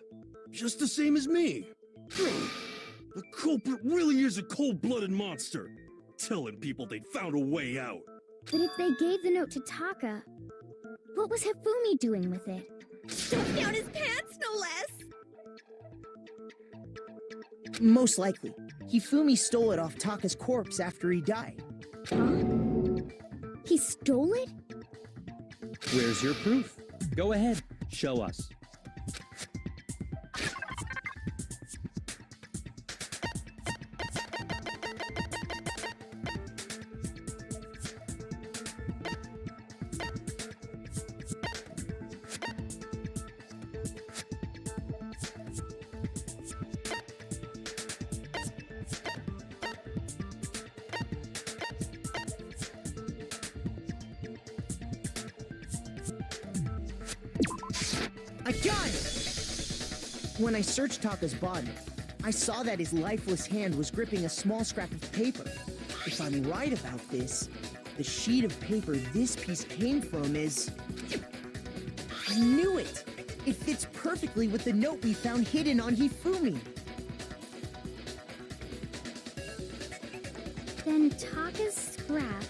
Just the same as me. The culprit really is a cold-blooded monster. Telling people they found a way out. But if they gave the note to Taka, what was Hifumi doing with it? Stuffed down his pants, no less! Most likely, Hifumi stole it off Taka's corpse after he died. Huh? He stole it? Where's your proof? Go ahead, show us. A gun! When I searched Taka's body, I saw that his lifeless hand was gripping a small scrap of paper. If I'm right about this, the sheet of paper this piece came from is... I knew it! It fits perfectly with the note we found hidden on Hifumi. Then Taka's scrap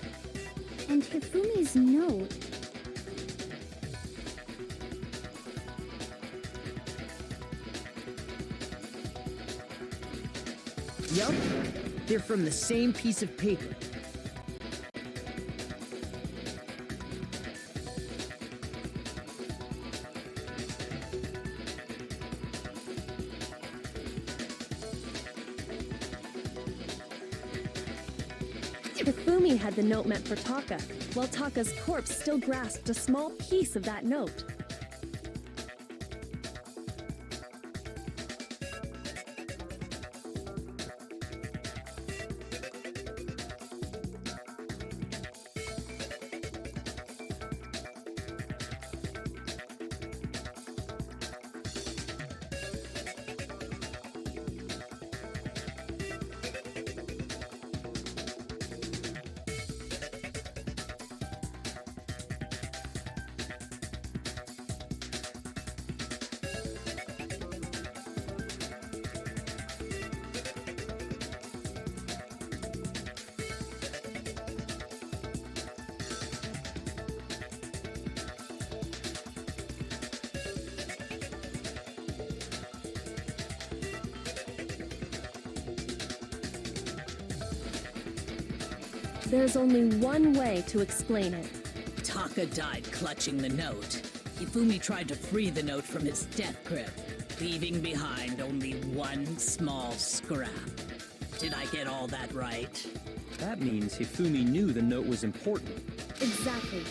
and Hifumi's note. Yup, they're from the same piece of paper. Hifumi had the note meant for Taka, while Taka's corpse still grasped a small piece of that note. There's only one way to explain it. Taka died clutching the note. Hifumi tried to free the note from his death grip, leaving behind only one small scrap. Did I get all that right? That means Hifumi knew the note was important. Exactly.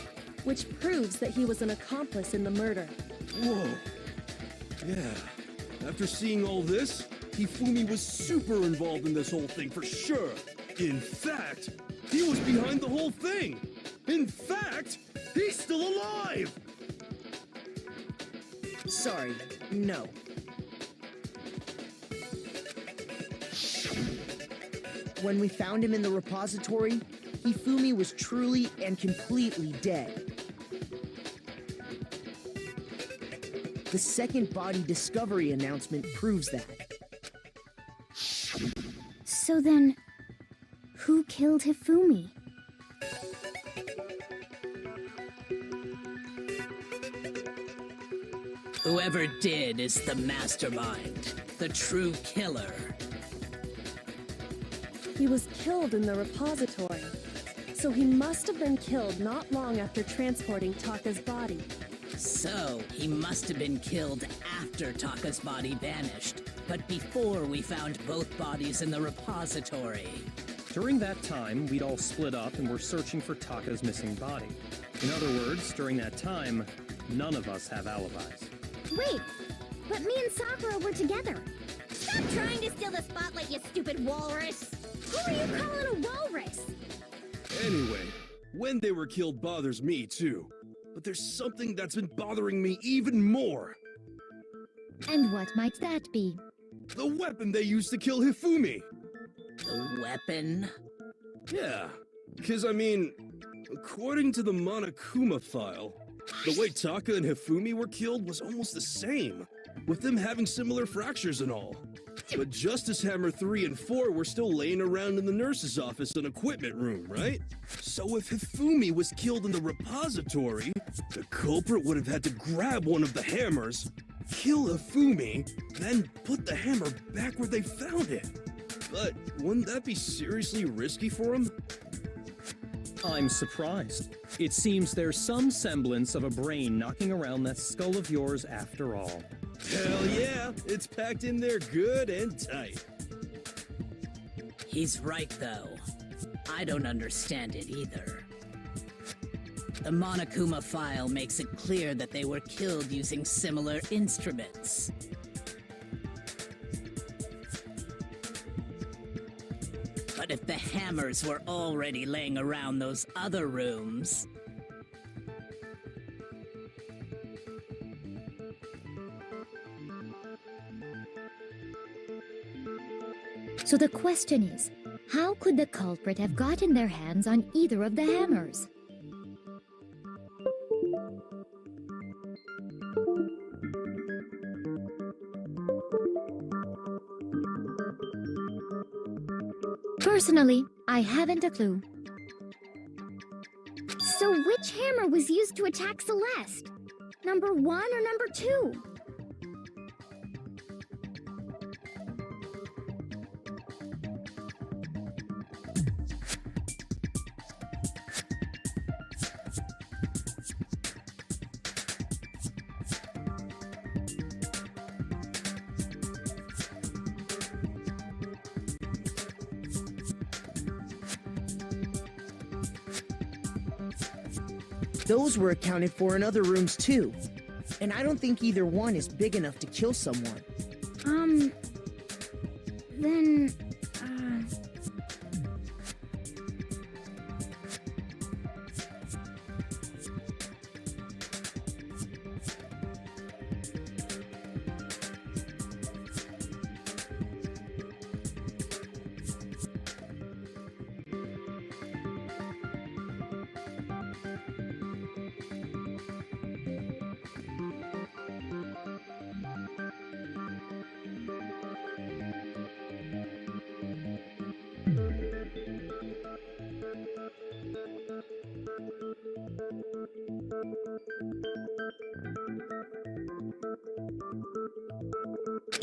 Which proves that he was an accomplice in the murder. Whoa. Yeah. After seeing all this, Hifumi was super involved in this whole thing for sure. In fact, he was behind the whole thing. In fact, he's still alive. Sorry, no. When we found him in the repository, Hifumi was truly and completely dead. The second body discovery announcement proves that. So then, who killed Hifumi? Whoever did is the mastermind, the true killer. He was killed in the repository. So he must have been killed not long after transporting Taka's body. So, he must have been killed after Taka's body vanished, but before we found both bodies in the repository. During that time, we'd all split up and were searching for Taka's missing body. In other words, during that time, none of us have alibis. Wait, but me and Sakura were together. Stop trying to steal the spotlight, you stupid walrus! Who are you calling a walrus? Anyway, when they were killed bothers me too. But there's something that's been bothering me even more. And what might that be? The weapon they used to kill Hifumi. The weapon? Yeah, because I mean, according to the Monokuma file, the way Taka and Hifumi were killed was almost the same, with them having similar fractures and all. But Justice Hammer 3 and 4 were still laying around in the nurse's office and equipment room, right? So if Hifumi was killed in the repository, the culprit would have had to grab one of the hammers, kill Hifumi, then put the hammer back where they found it. But wouldn't that be seriously risky for him? I'm surprised. It seems there's some semblance of a brain knocking around that skull of yours after all. Hell yeah, it's packed in there good and tight. He's right, though. I don't understand it either. The Monokuma file makes it clear that they were killed using similar instruments. But if the hammers were already laying around those other rooms... So the question is, how could the culprit have gotten their hands on either of the hammers? Personally, I haven't a clue. So which hammer was used to attack Celeste? Number 1 or number 2? Those were accounted for in other rooms too. And I don't think either one is big enough to kill someone. Then,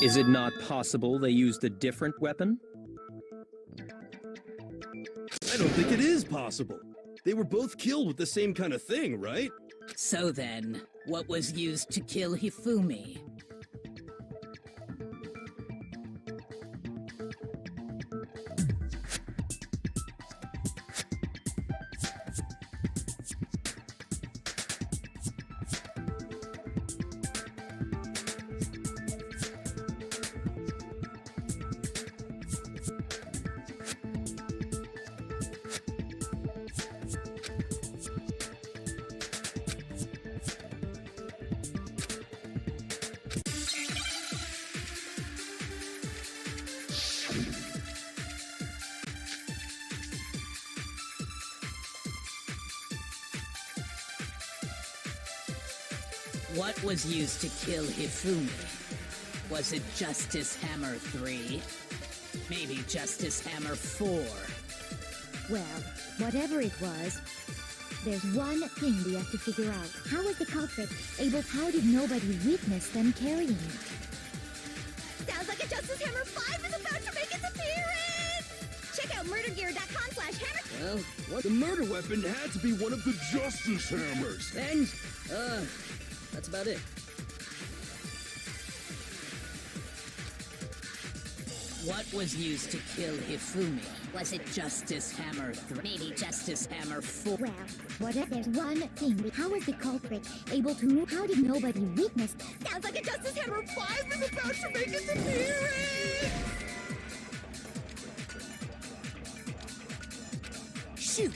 Is it not possible they used a different weapon? I don't think it is possible. They were both killed with the same kind of thing, right? So then, what was used to kill Hifumi? What was used to kill Hifumi? Was it Justice Hammer 3? Maybe Justice Hammer 4? Well, whatever it was, there's one thing we have to figure out. How was the culprit able? How did nobody witness them carrying it? Sounds like a Justice Hammer 5 is about to make its appearance! Check out murdergear.com/hammer. Well, what? The murder weapon had to be one of the Justice Hammers. And, that's about it. What was used to kill Hifumi? Was it Justice Hammer 3? Maybe Justice Hammer 4? Well, there's one thing. How was the culprit able to move? How did nobody witness? Sounds like a Justice Hammer 5 is about to make its appearance! Shoot!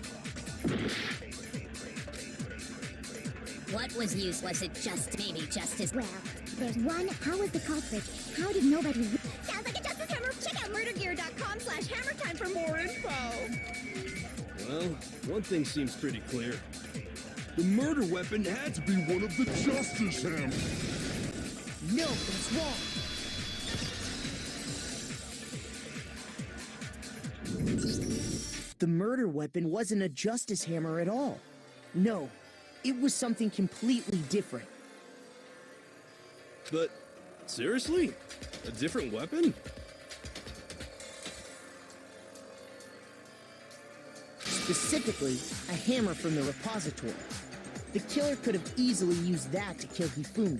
What was used? Was it just maybe Justice? Well, there's one. How was the culprit? How did nobody? Sounds like a Justice Hammer. Check out murdergear.com/hammertime for more info. Well, one thing seems pretty clear. The murder weapon had to be one of the Justice Hammers. No, that's wrong. The murder weapon wasn't a Justice Hammer at all. No, it was something completely different. But, seriously? A different weapon? Specifically, a hammer from the repository. The killer could have easily used that to kill Hifumi.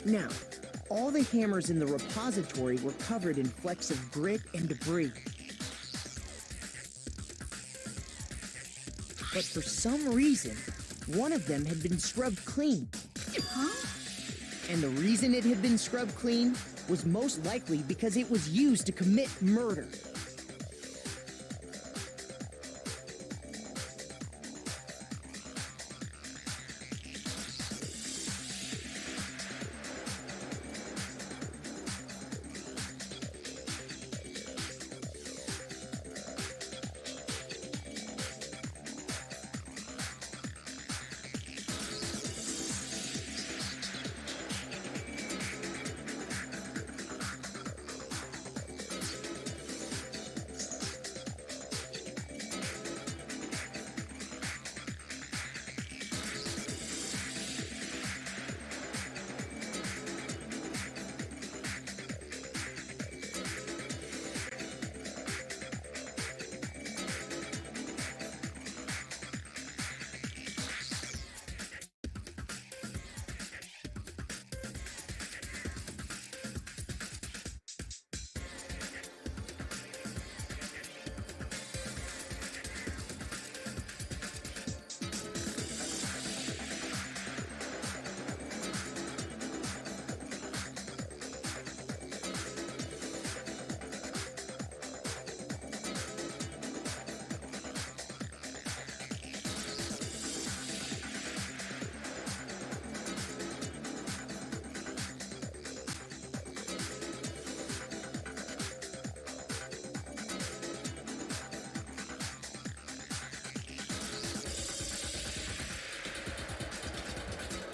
Now, all the hammers in the repository were covered in flecks of grit and debris. But for some reason, one of them had been scrubbed clean. Huh? And the reason it had been scrubbed clean was most likely because it was used to commit murder.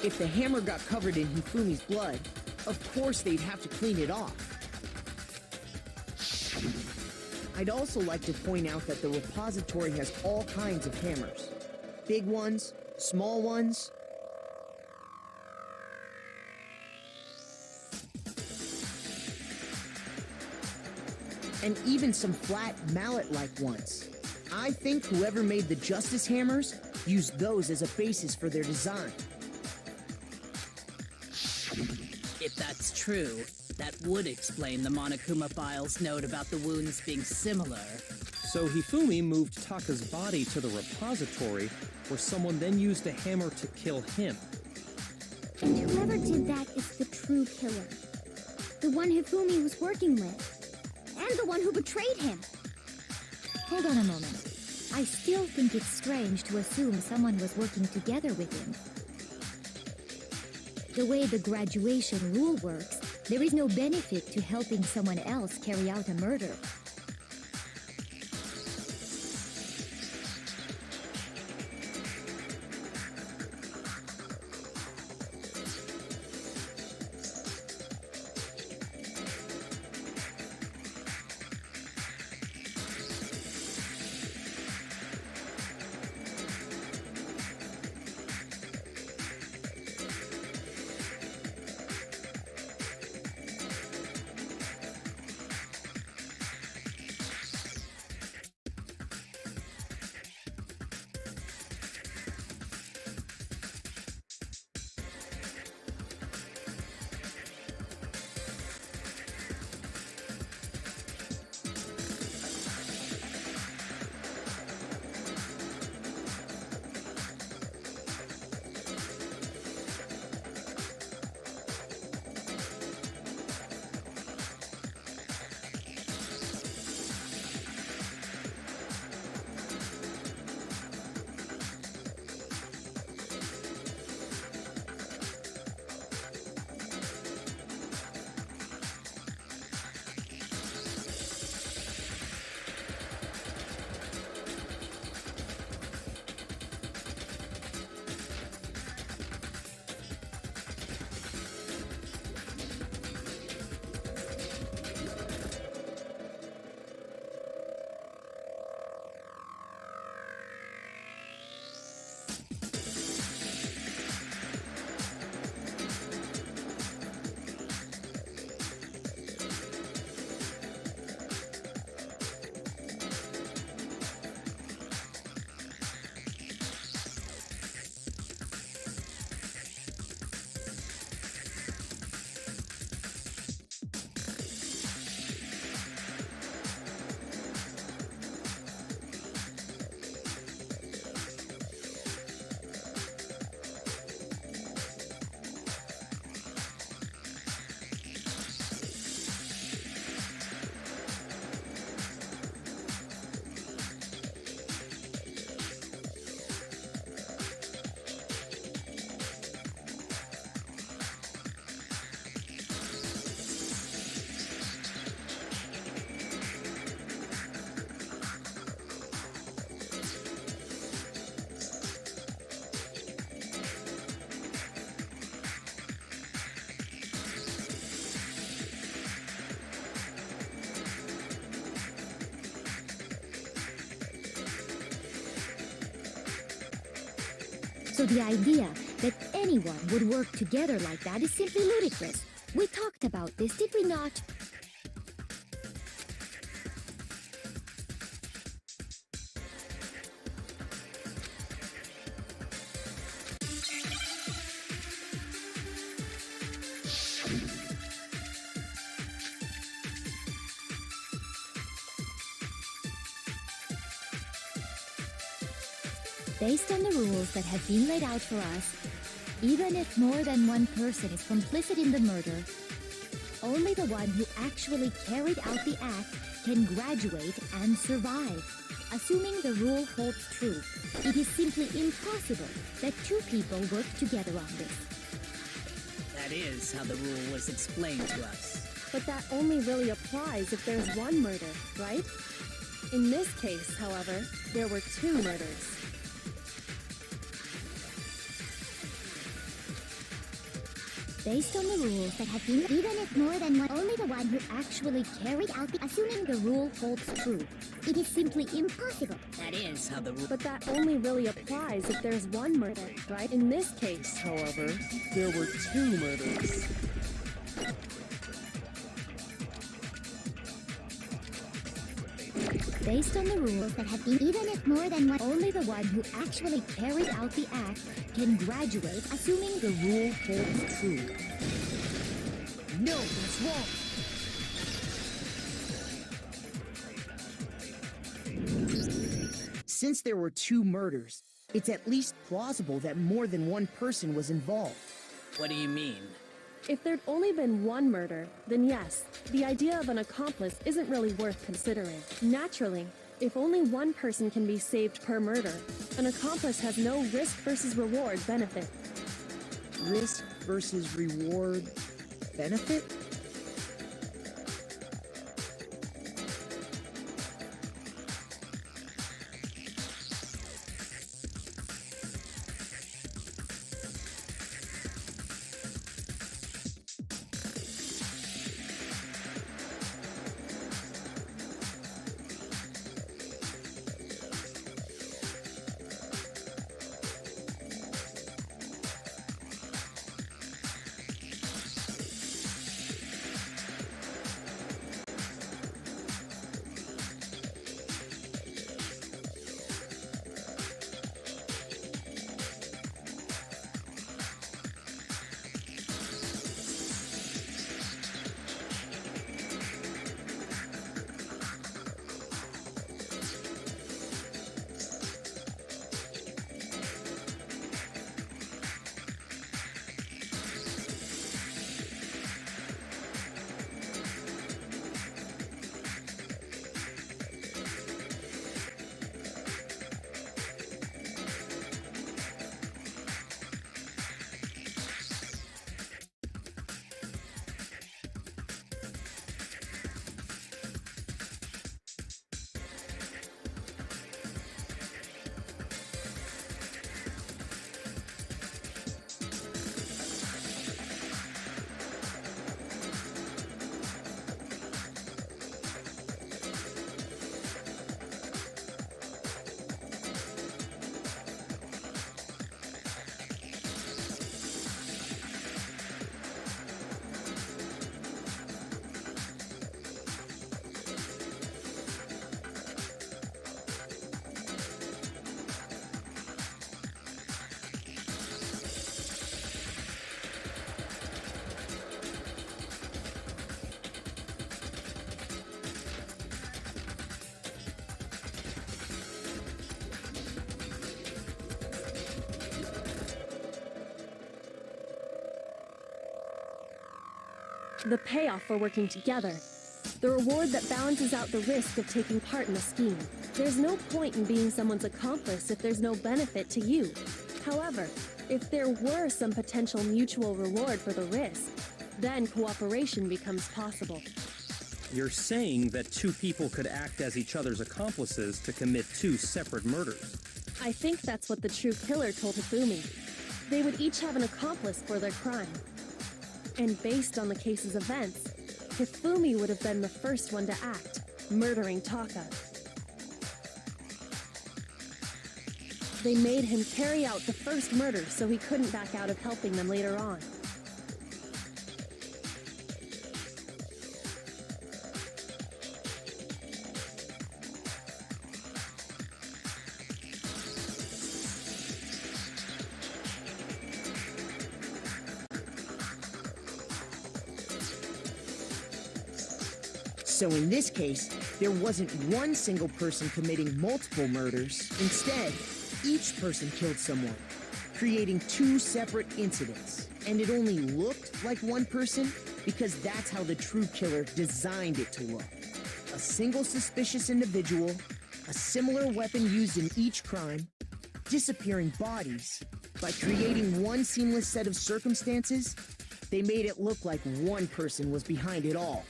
If the hammer got covered in Hifumi's blood, of course they'd have to clean it off. I'd also like to point out that the repository has all kinds of hammers. Big ones, small ones. And even some flat mallet-like ones. I think whoever made the Justice Hammers used those as a basis for their design. If that's true, that would explain the Monokuma file's note about the wounds being similar. So Hifumi moved Taka's body to the repository, where someone then used a hammer to kill him. And whoever did that is the true killer. The one Hifumi was working with. And the one who betrayed him. Hold on a moment. I still think it's strange to assume someone was working together with him. The way the graduation rule works, there is no benefit to helping someone else carry out a murder. So the idea that anyone would work together like that is simply ludicrous. We talked about this, did we not? Based on the rules that have been laid out for us, even if more than one person is complicit in the murder, only the one who actually carried out the act can graduate and survive. Assuming the rule holds true, it is simply impossible that two people work together on this. That is how the rule was explained to us. But that only really applies if there's one murder, right? In this case, however, there were two murders. Based on the rules that have been, even if more than one, only the one who actually carried out the, assuming the rule holds true, it is simply impossible. That is how the rule. But that only really applies if there's one murder, right? In this case, However, there were 2 murders. Based on the rules that have been, even if more than one, only the one who actually carried out the act can graduate, assuming the rule holds true. No, that's wrong. Since there were 2 murders, it's at least plausible that more than one person was involved. What do you mean? if there'd only been one murder, then yes, the idea of an accomplice isn't really worth considering. Naturally, if only one person can be saved per murder, an accomplice has no risk versus reward benefit. Risk versus reward benefit? The payoff for working together. The reward that balances out the risk of taking part in a scheme. There's no point in being someone's accomplice if there's no benefit to you. However, if there were some potential mutual reward for the risk, then cooperation becomes possible. You're saying that two people could act as each other's accomplices to commit two separate murders. I think that's what the true killer told Hifumi. They would each have an accomplice for their crime. And based on the case's events, Hifumi would have been the first one to act, murdering Taka. They made him carry out the first murder so he couldn't back out of helping them later on. So in this case, there wasn't one single person committing multiple murders. Instead, each person killed someone, creating two separate incidents. And it only looked like one person because that's how the true killer designed it to look. A single suspicious individual, a similar weapon used in each crime, disappearing bodies. By creating one seamless set of circumstances, they made it look like one person was behind it all.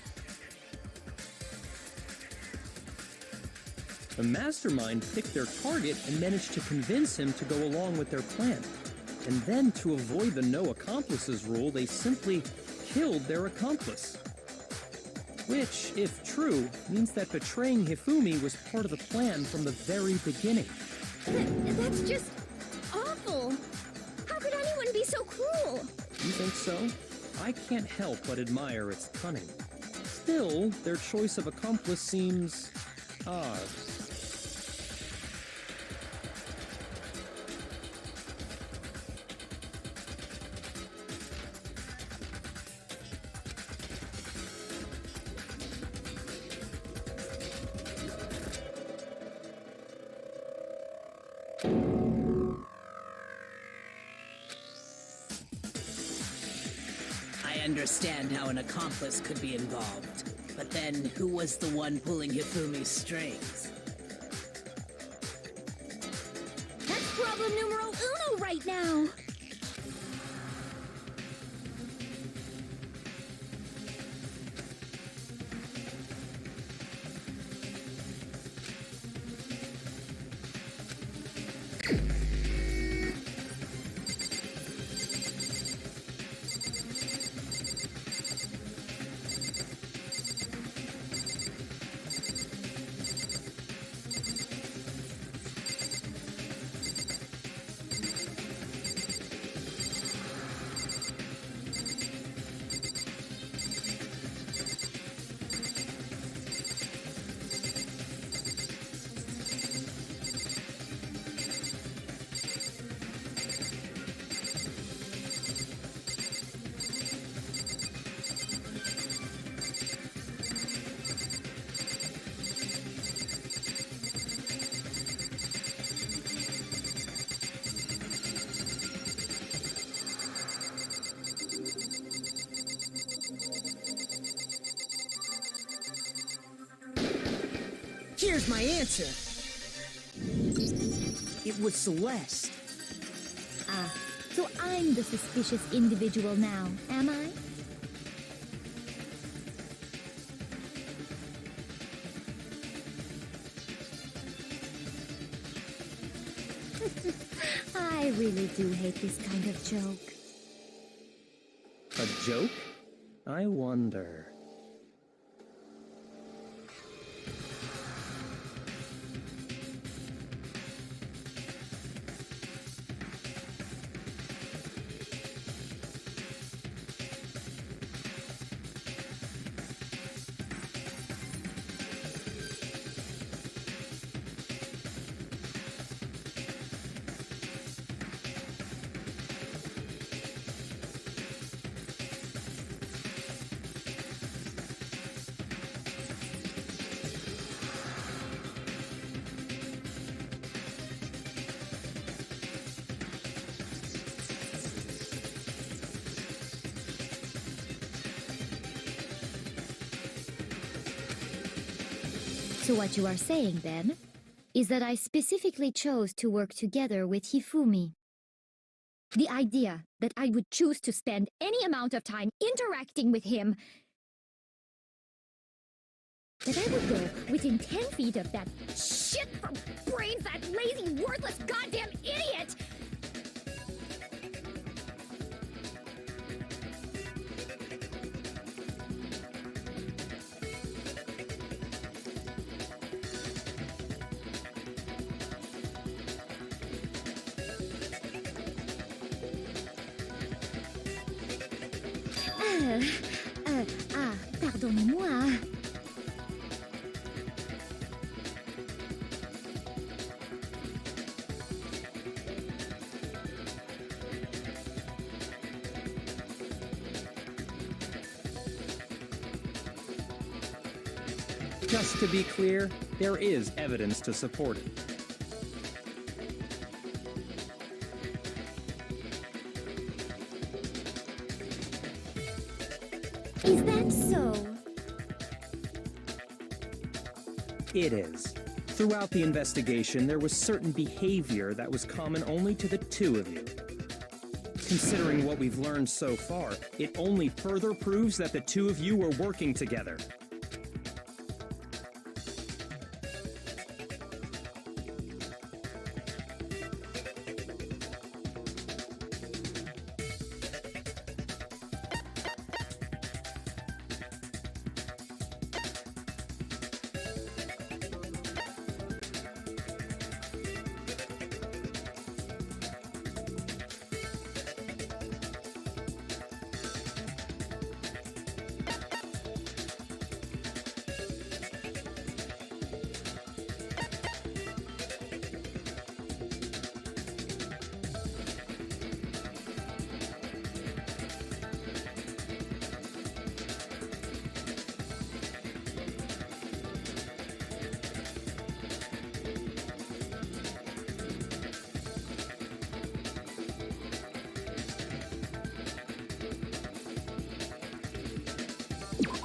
The mastermind picked their target and managed to convince him to go along with their plan. And then, to avoid the no accomplices rule, they simply killed their accomplice. Which, if true, means that betraying Hifumi was part of the plan from the very beginning. That's just awful. How could anyone be so cruel? You think so? I can't help but admire its cunning. Still, their choice of accomplice seems odd. I understand how an accomplice could be involved, but then who was the one pulling Hifumi's strings? That's problem numero uno right now. Here's my answer. It was Celeste. Ah, so I'm the suspicious individual now, am I? I really do hate this kind of joke. A joke? I wonder. So what you are saying, then, is that I specifically chose to work together with Hifumi. The idea that I would choose to spend any amount of time interacting with him, that I would go within 10 feet of that shit from brains, that lazy, worthless, goddamn idiot! Pardonnez-moi. Just to be clear, there is evidence to support it. Is that so? It is. Throughout the investigation, there was certain behavior that was common only to the two of you. Considering what we've learned so far, it only further proves that the two of you were working together.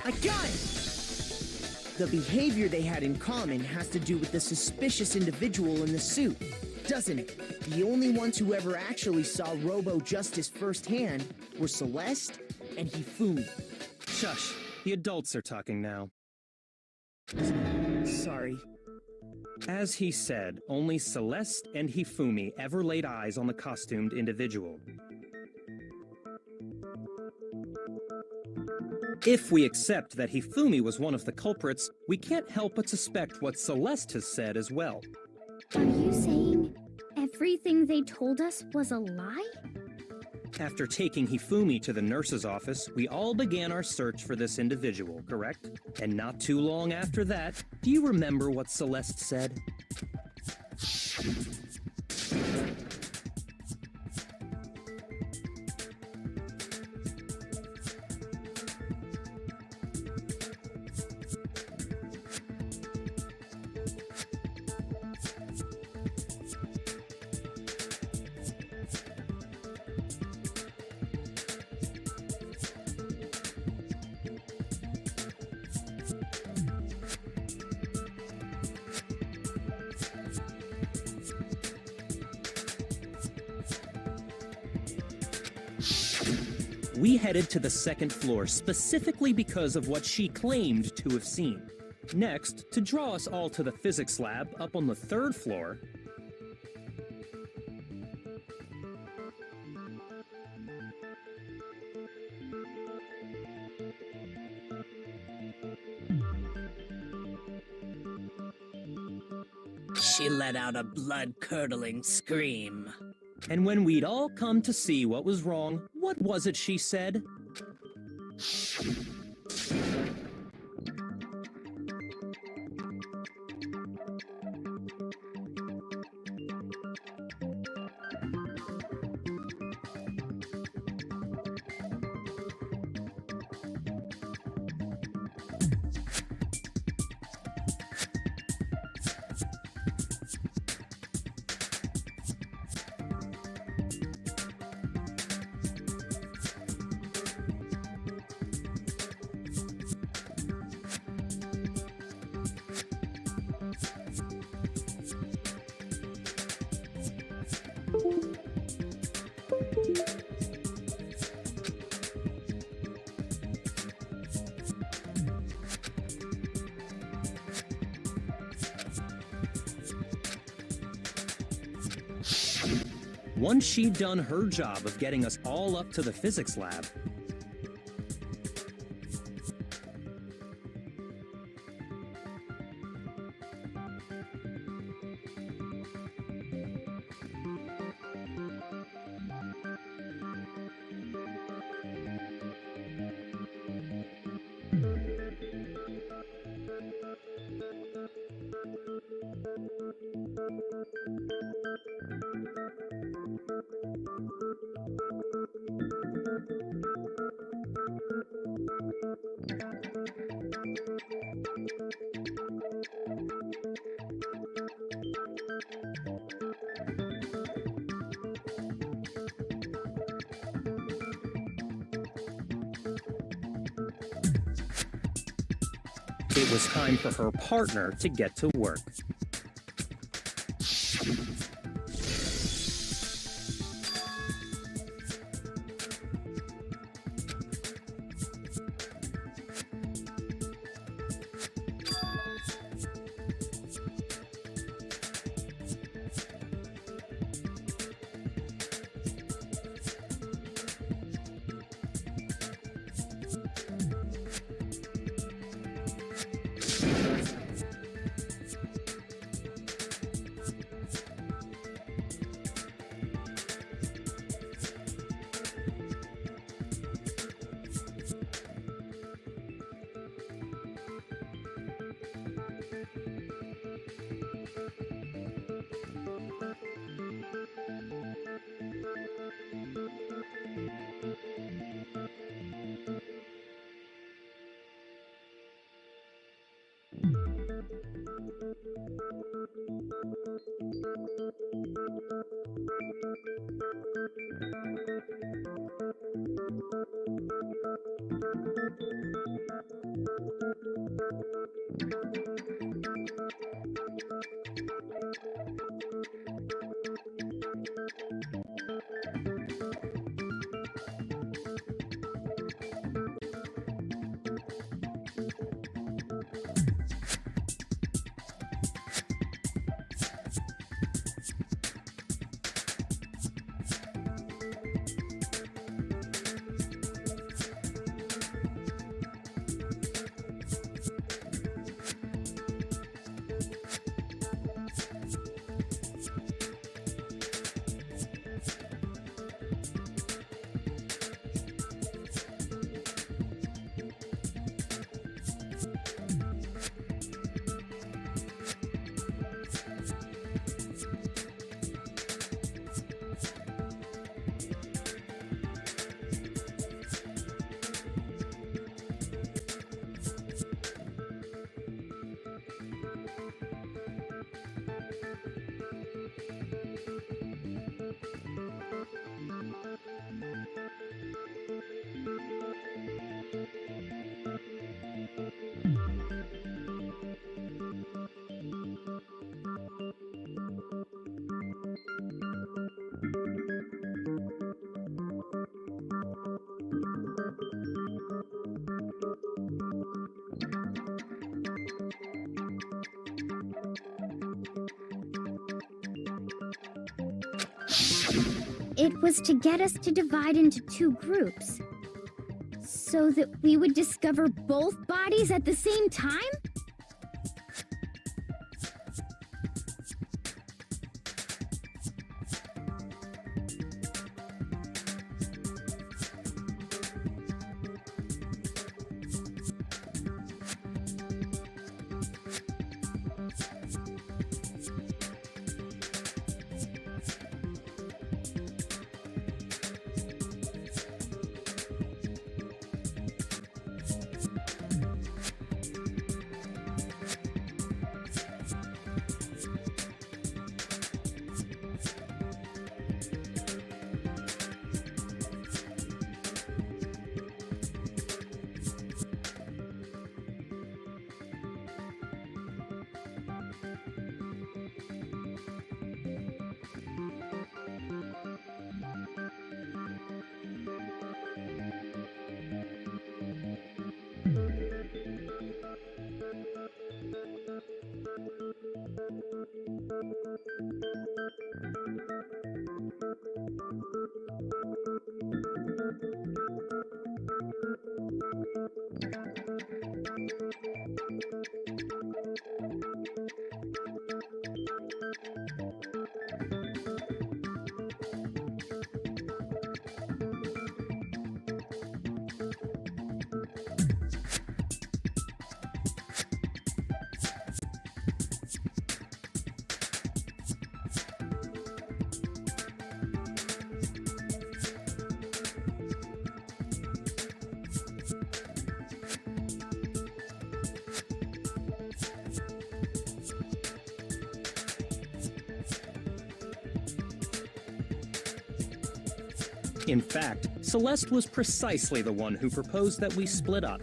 I got it! The behavior they had in common has to do with the suspicious individual in the suit, doesn't it? The only ones who ever actually saw Robo-Justice firsthand were Celeste and Hifumi. Shush, the adults are talking now. Sorry. As he said, only Celeste and Hifumi ever laid eyes on the costumed individual. If we accept that Hifumi was one of the culprits, we can't help but suspect what Celeste has said as well. Are you saying everything they told us was a lie? After taking Hifumi to the nurse's office, we all began our search for this individual, correct? And not too long after that, do you remember what Celeste said? We headed to the second floor specifically because of what she claimed to have seen. Next, to draw us all to the physics lab up on the third floor, She let out a blood-curdling scream. and when we'd all come to see what was wrong, what was it she said? Once she'd done her job of getting us all up to the physics lab, it was time for her partner to get to work. It was to get us to divide into two groups, so that we would discover both bodies at the same time? In fact, Celeste was precisely the one who proposed that we split up.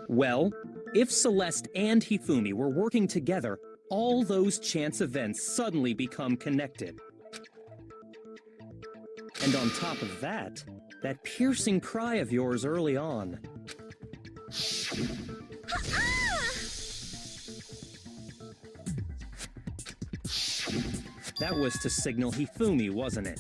Well, if Celeste and Hifumi were working together, all those chance events suddenly become connected. And on top of that, that piercing cry of yours early on. That was to signal Hifumi, wasn't it?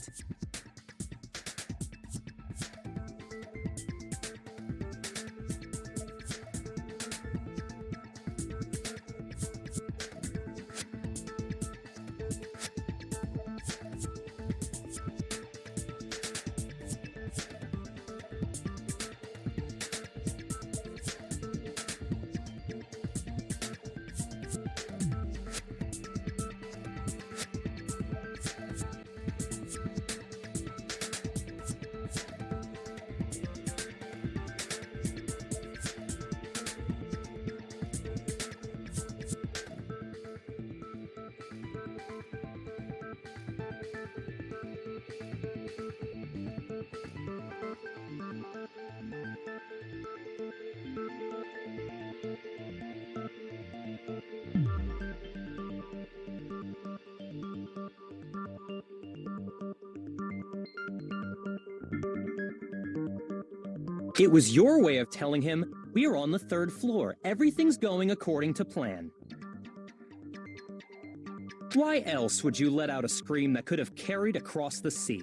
It was your way of telling him, we're on the 3rd floor. Everything's going according to plan. Why else would you let out a scream that could have carried across the sea?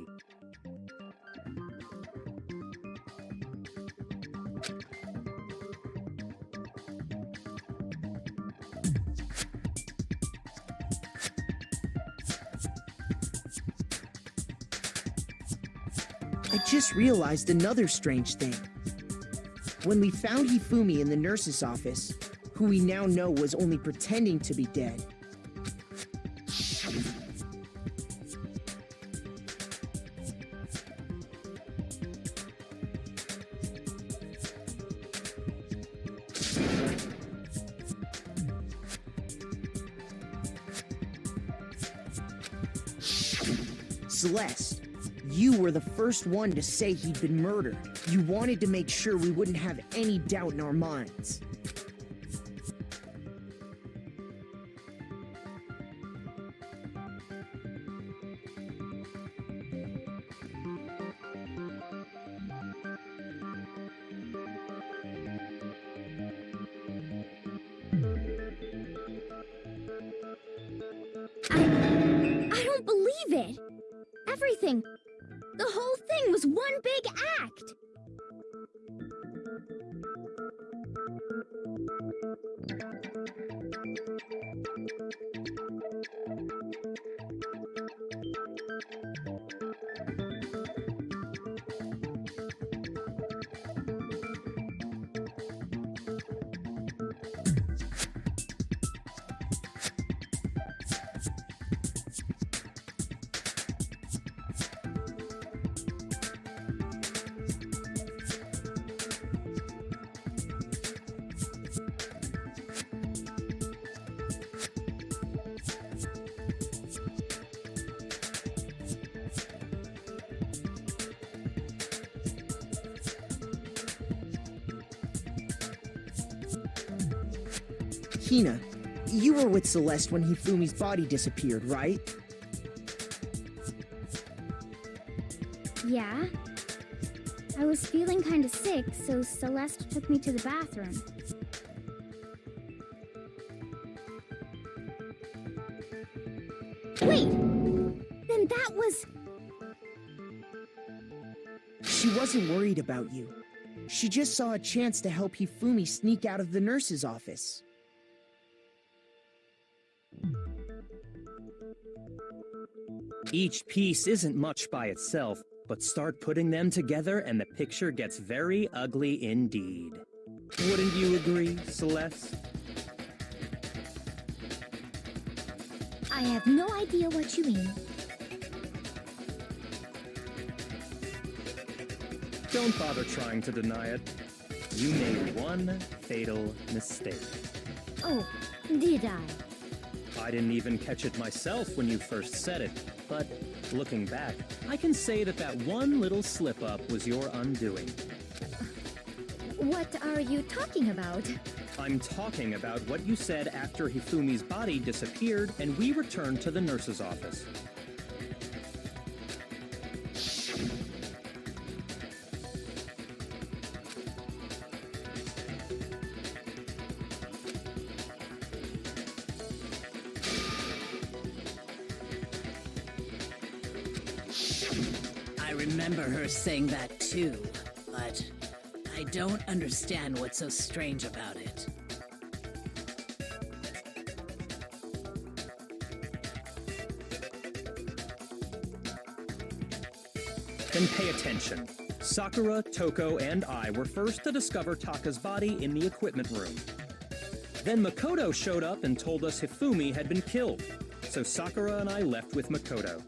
I just realized another strange thing. When we found Hifumi in the nurse's office, who we now know was only pretending to be dead, Celeste, you were the first one to say he'd been murdered. You wanted to make sure we wouldn't have any doubt in our minds. I don't believe it! Everything, the whole thing was one big act! Hina, you were with Celeste when Hifumi's body disappeared, right? Yeah. I was feeling kinda sick, so Celeste took me to the bathroom. Wait! Then that was... She wasn't worried about you. She just saw a chance to help Hifumi sneak out of the nurse's office. Each piece isn't much by itself, but start putting them together and the picture gets very ugly indeed. Wouldn't you agree, Celeste? I have no idea what you mean. Don't bother trying to deny it. You made one fatal mistake. Oh, did I? I didn't even catch it myself when you first said it, but looking back, I can say that that one little slip-up was your undoing. What are you talking about? I'm talking about what you said after Hifumi's body disappeared and we returned to the nurse's office. I remember her saying that too, but I don't understand what's so strange about it. Then pay attention. Sakura, Toko, and I were first to discover Taka's body in the equipment room. Then Makoto showed up and told us Hifumi had been killed, so Sakura and I left with Makoto.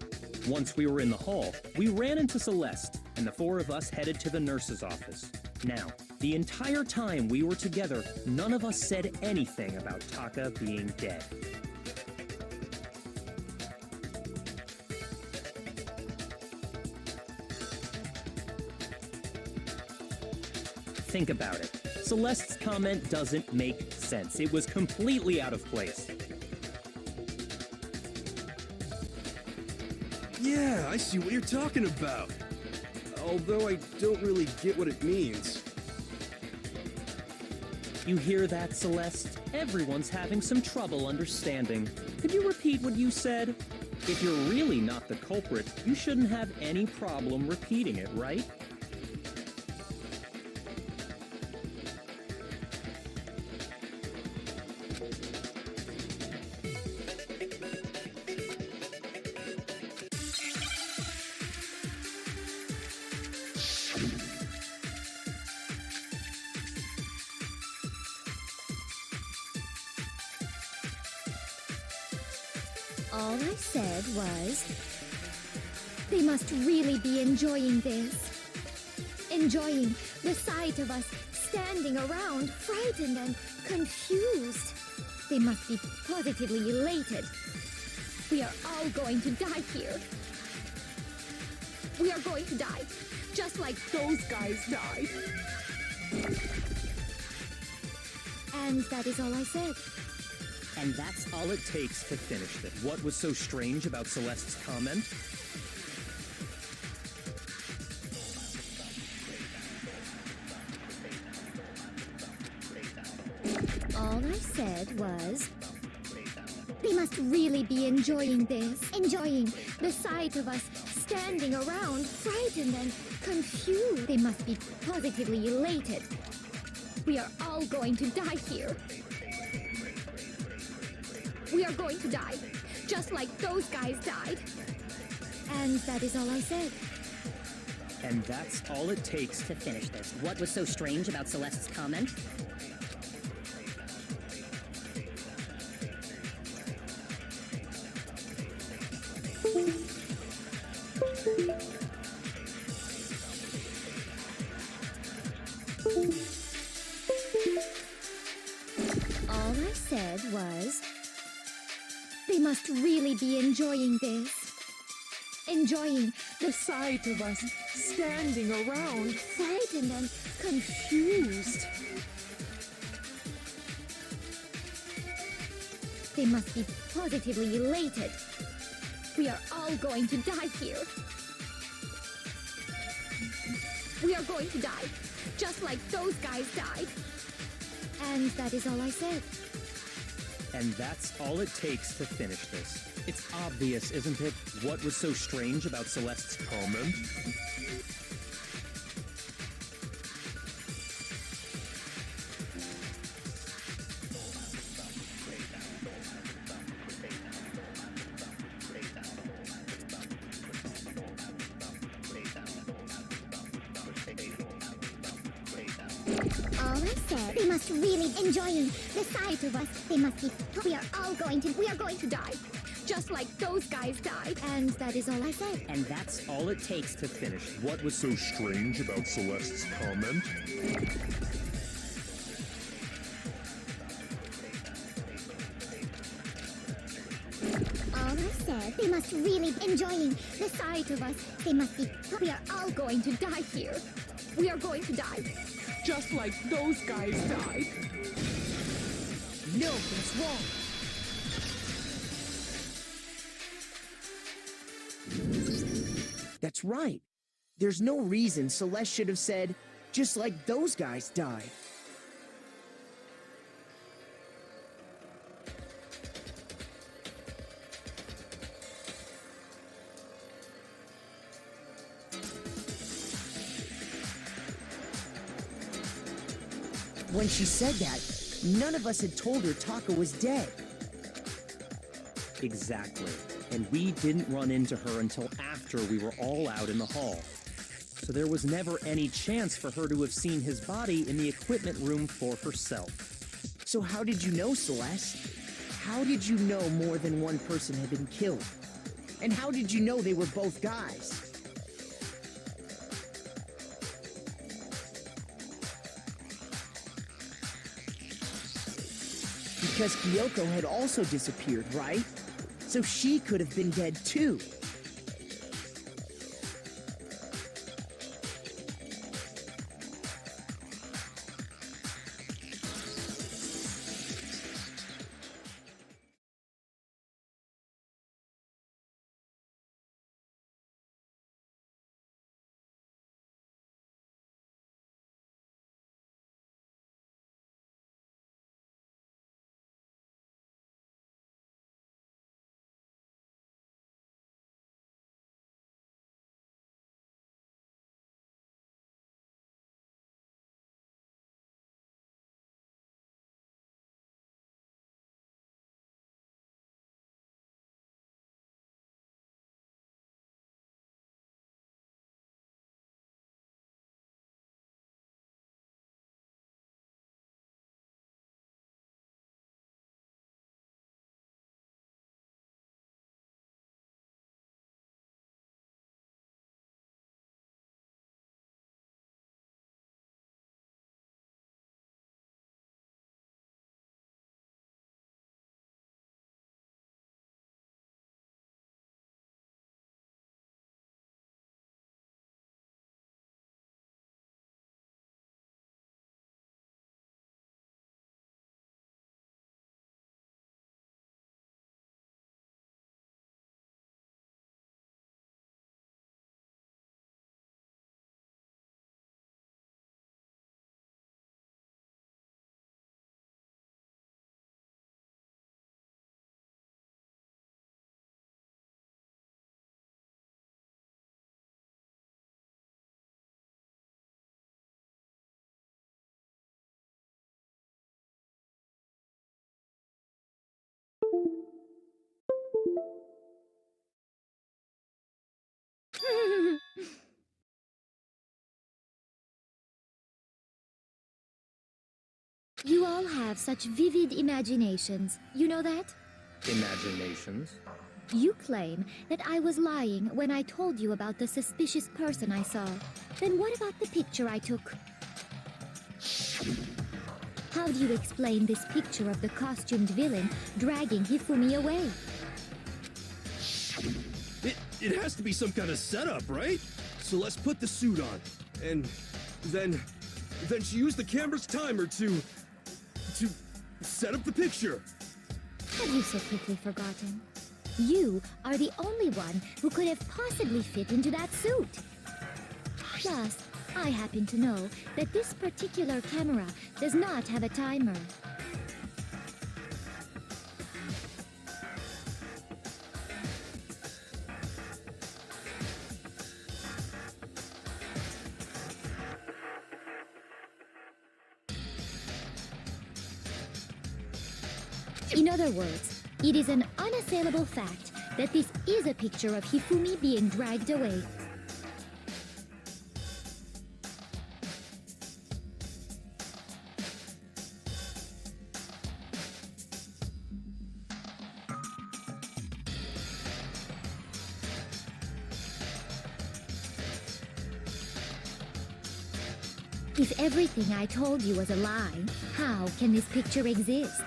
Once we were in the hall, we ran into Celeste, and the four of us headed to the nurse's office. Now, the entire time we were together, none of us said anything about Taka being dead. Think about it. Celeste's comment doesn't make sense. It was completely out of place. Yeah, I see what you're talking about. Although I don't really get what it means. You hear that, Celeste? Everyone's having some trouble understanding. Could you repeat what you said? If you're really not the culprit, you shouldn't have any problem repeating it, right? All I said was, they must really be enjoying this. Enjoying the sight of us standing around, frightened and confused. They must be positively elated. We are all going to die here. We are going to die, just like those guys died. And that is all I said. And that's all it takes to finish this. What was so strange about Celeste's comment? All I said was, they must really be enjoying this. Enjoying the sight of us standing around, frightened and confused. They must be positively elated. We are all going to die here. We are going to die, just like those guys died. And that is all I said. And that's all it takes To finish this, what was so strange about Celeste's comment? All I said was, they must really be enjoying this. Enjoying the sight of us standing around, frightened and confused. They must be positively elated. We are all going to die here. We are going to die, just like those guys died. And that is all I said. And that's all it takes to finish this. It's obvious, isn't it? What was so strange about Celeste's comment? All I said, they must really enjoying the sight of us. They must be. We are going to die, Just like those guys died. And that is all I said. And that's all it takes to Finish. What was so strange about Celeste's comment? all I said, they must really enjoying the sight of us. They must be. We are all going to die here. We are going to die, just like those guys died. No, that's wrong. That's right. There's no reason Celeste should have said, just like those guys died. When she said that, none of us had told her Taka was dead. Exactly. And we didn't run into her until after we were all out in the hall. So there was never any chance for her to have seen his body in the equipment room for herself. So how did you know, Celeste? How did you know more than one person had been killed? And how did you know they were both guys? Because Kyoko had also disappeared, right? So she could have been dead too. You all have such vivid imaginations. You know that? Imaginations? You claim that I was lying when I told you about the suspicious person I saw. Then what about the picture I took? How do you explain this picture of the costumed villain dragging Hifumi away? It has to be some kind of setup, right? So let's put the suit on. And then she used the camera's timer to set up the picture. Have you so quickly forgotten? You are the only one who could have possibly fit into that suit. Plus, I happen to know that this particular camera does not have a timer. In other words, it is an unassailable fact that this is a picture of Hifumi being dragged away. If everything I told you was a lie, how can this picture exist?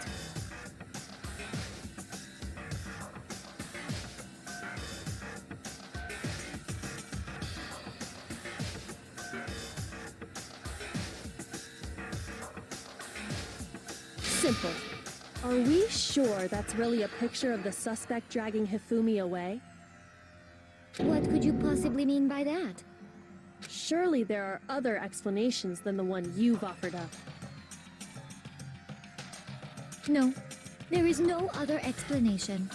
Simple. Are we sure that's really a picture of the suspect dragging Hifumi away? What could you possibly mean by that? Surely there are other explanations than the one you've offered up. No, there is no other explanation.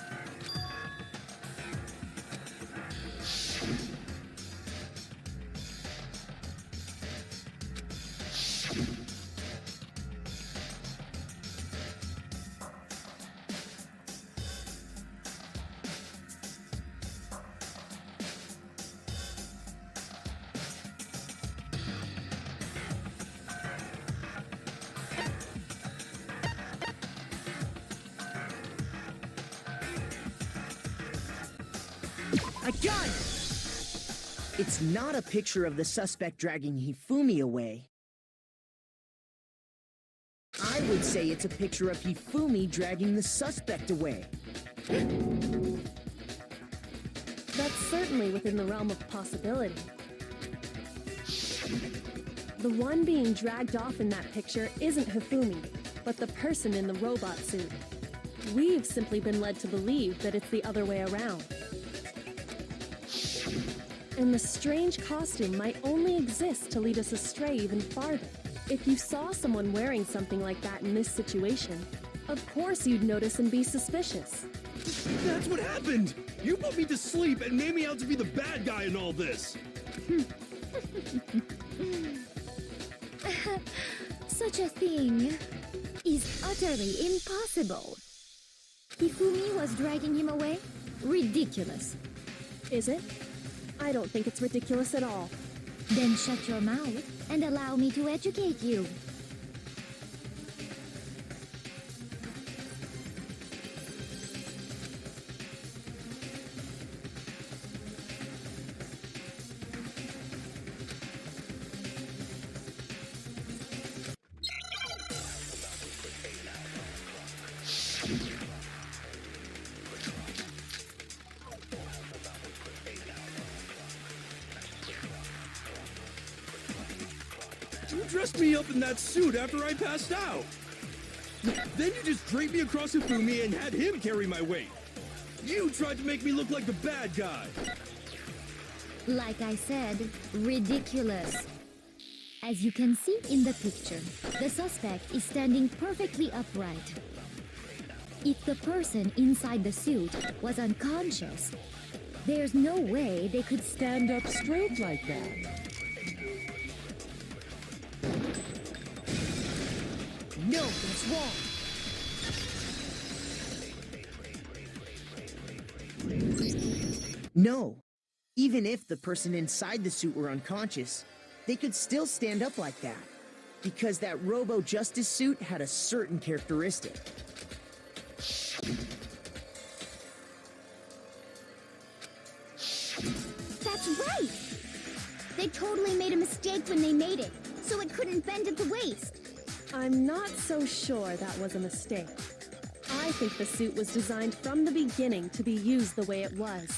I got it! It's not a picture of the suspect dragging Hifumi away. I would say it's a picture of Hifumi dragging the suspect away. That's certainly within the realm of possibility. The one being dragged off in that picture isn't Hifumi, but the person in the robot suit. We've simply been led to believe that it's the other way around. And the strange costume might only exist to lead us astray even farther. If you saw someone wearing something like that in this situation, of course you'd notice and be suspicious. That's what happened! You put me to sleep and made me out to be the bad guy in all this! Such a thing is utterly impossible. Hifumi was dragging him away? Ridiculous. Is it? I don't think it's ridiculous at all. Then shut your mouth and allow me to educate you. You dressed me up in that suit after I passed out. Then you just draped me across Hifumi and had him carry my weight. You tried to make me look like the bad guy. Like I said, ridiculous. As you can see in the picture, the suspect is standing perfectly upright. If the person inside the suit was unconscious, there's no way they could stand up straight like that. No, that's wrong. No. Even if the person inside the suit were unconscious, they could still stand up like that. Because that Robo-Justice suit had a certain characteristic. That's right! They totally made a mistake when they made it, so it couldn't bend at the waist. I'm not so sure that was a mistake. I think the suit was designed from the beginning to be used the way it was.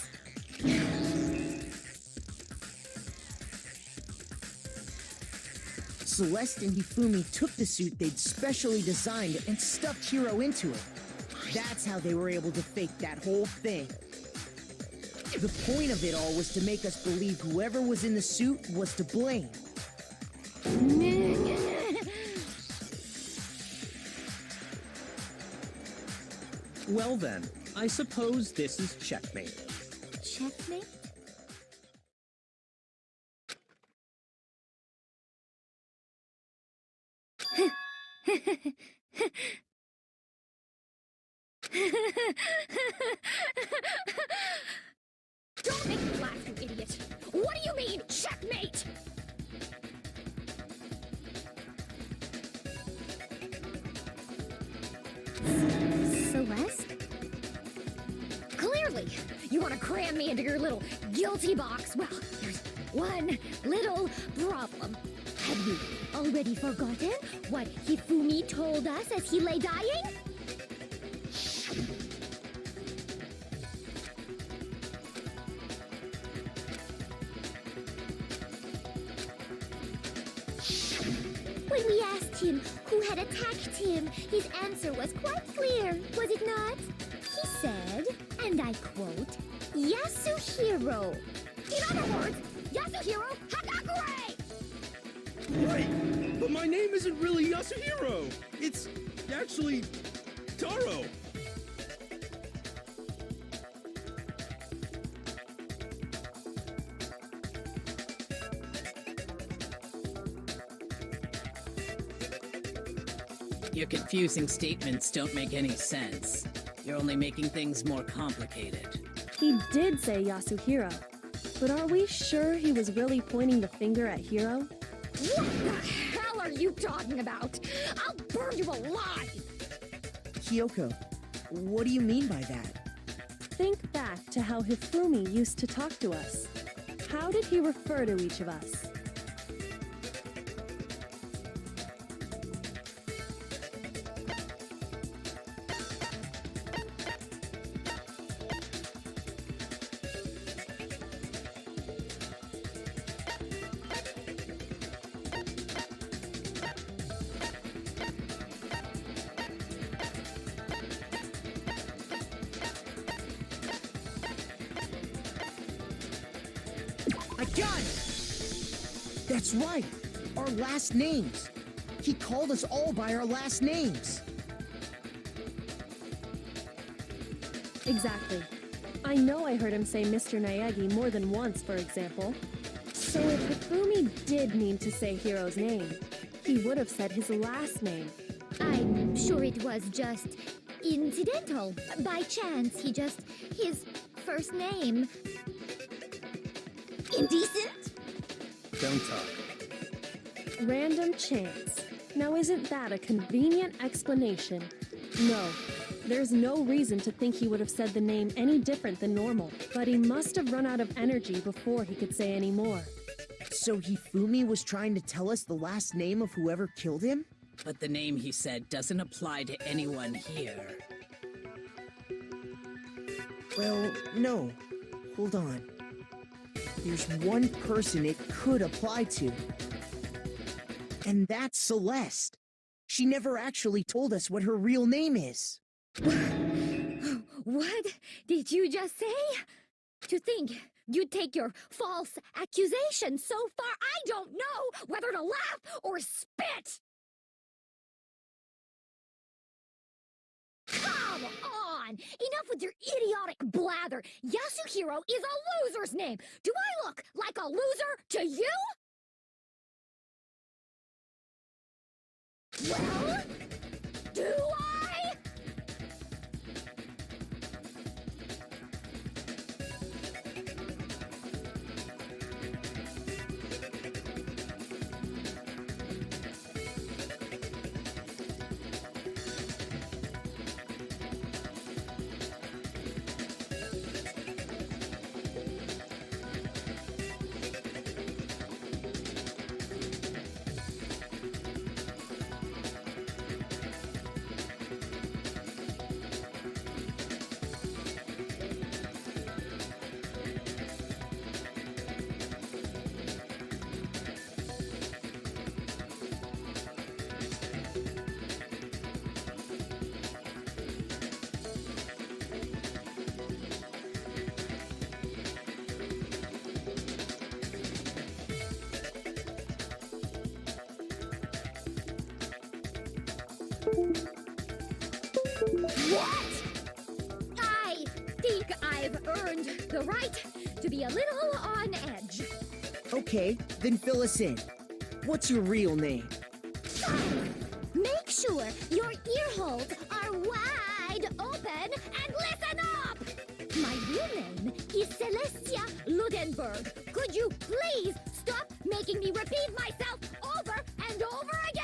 Celeste and Hifumi took the suit they'd specially designed and stuffed Hiro into it. That's how they were able to fake that whole thing. The point of it all was to make us believe whoever was in the suit was to blame. Well then, I suppose this is checkmate. Checkmate? Don't make me laugh, you idiot! What do you mean, checkmate? Celeste? Clearly, you want to cram me into your little guilty box. Well, there's one little problem. Have you already forgotten what Hifumi told us as he lay dying? When we asked him who had attacked him, his answer was quite clear, was it not? He said, and I quote, Yasuhiro. In other words, Yasuhiro Hagakure! Wait, but my name isn't really Yasuhiro. It's actually Taro. Your confusing statements don't make any sense. You're only making things more complicated. He did say Yasuhiro, but are we sure he was really pointing the finger at Hiro? What the hell are you talking about? I'll burn you alive! Kyoko, what do you mean by that? Think back to how Hifumi used to talk to us. How did he refer to each of us? I got it! That's right! Our last names! He called us all by our last names! Exactly. I know I heard him say Mr. Naegi more than once, for example. So if Hifumi did mean to say Hiro's name, he would have said his last name. I'm sure it was just incidental. By chance, his first name. Indecent? Don't talk. Random chance. Now isn't that a convenient explanation? No. There's no reason to think he would have said the name any different than normal, but he must have run out of energy before he could say any more. So Hifumi was trying to tell us the last name of whoever killed him? But the name he said doesn't apply to anyone here. Well, no. Hold on. There's one person it could apply to. And that's Celeste. She never actually told us what her real name is. What did you just say? To think you'd take your false accusation so far, I don't know whether to laugh or spit! Come on! Enough with your idiotic blather! Yasuhiro is a loser's name! Do I look like a loser to you? Well, do I? What? I think I've earned the right to be a little on edge. Okay, then fill us in. What's your real name? Make sure your ear holes are wide open and listen up! My real name is Celestia Ludenberg. Could you please stop making me repeat myself over and over again?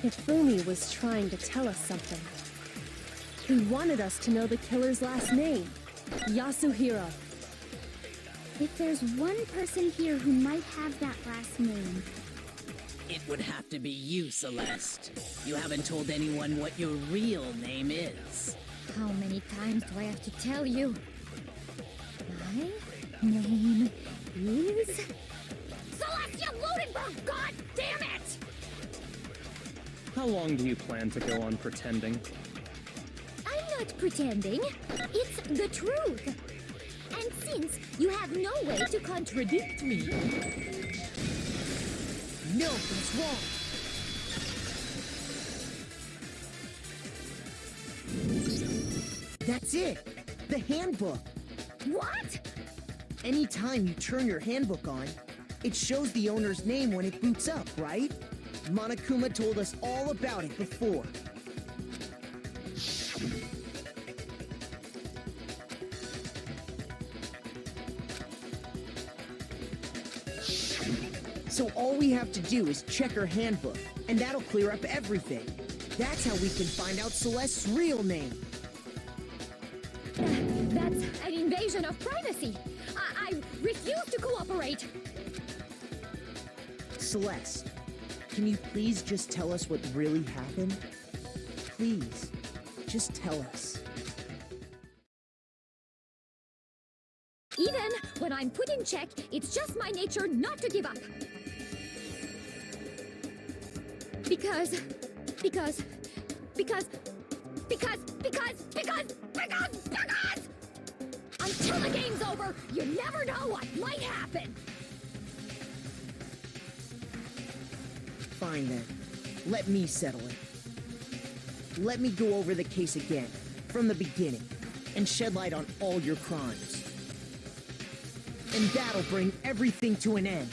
Ifumi was trying to tell us something. He wanted us to know the killer's last name, Yasuhiro. If there's one person here who might have that last name, It would have to be you, Celeste. You haven't told anyone what your real name is. How many times do I have to tell you? My name is... Celestia Ludenberg! God damn it! How long do you plan to go on pretending? I'm not pretending. It's the truth. And since you have no way to contradict me... No, that's wrong. That's it. The handbook. What? Anytime you turn your handbook on, it shows the owner's name when it boots up, right? Monokuma told us all about it before. So all we have to do is check her handbook, and that'll clear up everything. That's how we can find out Celeste's real name. That's an invasion of privacy. I refuse to cooperate. Celeste, can you please just tell us what really happened? Please, just tell us. Even when I'm put in check, it's just my nature not to give up. Because until the game's over, you never know what might happen. Fine then. Let me settle it. Let me go over the case again, from the beginning, and shed light on all your crimes. And that'll bring everything to an end.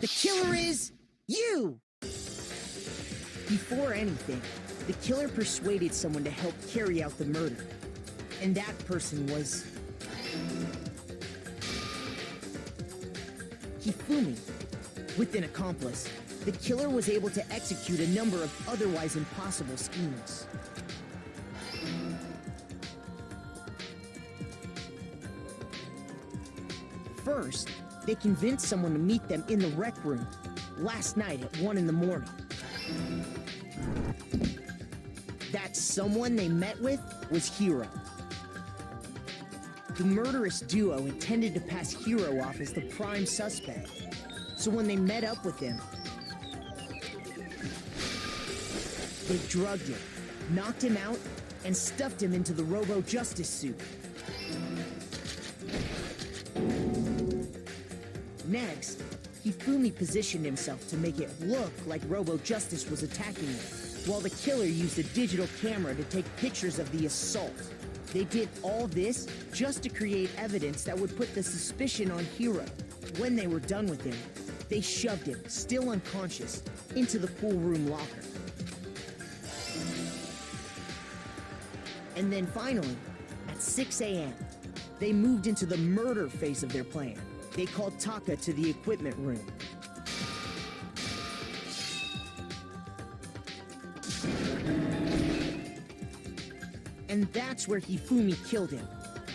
The killer is you! Before anything, the killer persuaded someone to help carry out the murder. And that person was... Hifumi. With an accomplice, the killer was able to execute a number of otherwise impossible schemes. First, they convinced someone to meet them in the rec room last night at 1 in the morning. That someone they met with was Hiro. The murderous duo intended to pass Hiro off as the prime suspect, so when they met up with him, they drugged him, knocked him out, and stuffed him into the Robo-Justice suit. Next, Hifumi positioned himself to make it look like Robo-Justice was attacking him, while the killer used a digital camera to take pictures of the assault. They did all this just to create evidence that would put the suspicion on Hiro. When they were done with him, they shoved him, still unconscious, into the pool room locker. And then finally, at 6 a.m., they moved into the murder phase of their plan. They called Taka to the equipment room. And that's where Hifumi killed him,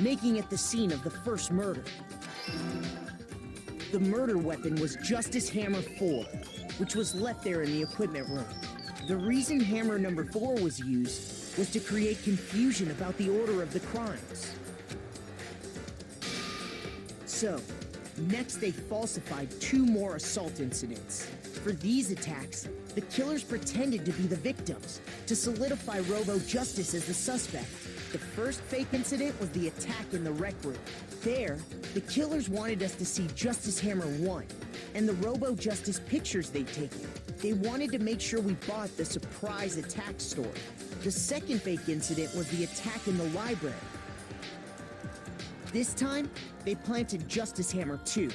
making it the scene of the first murder. The murder weapon was Justice Hammer 4, which was left there in the equipment room. The reason Hammer number 4 was used was to create confusion about the order of the crimes. So, next they falsified 2 more assault incidents. For these attacks, the killers pretended to be the victims, to solidify Robo-Justice as the suspect. The first fake incident was the attack in the rec room. There, the killers wanted us to see Justice Hammer 1, and the Robo-Justice pictures they'd taken. They wanted to make sure we bought the surprise attack story. The second fake incident was the attack in the library. This time, they planted Justice Hammer 2,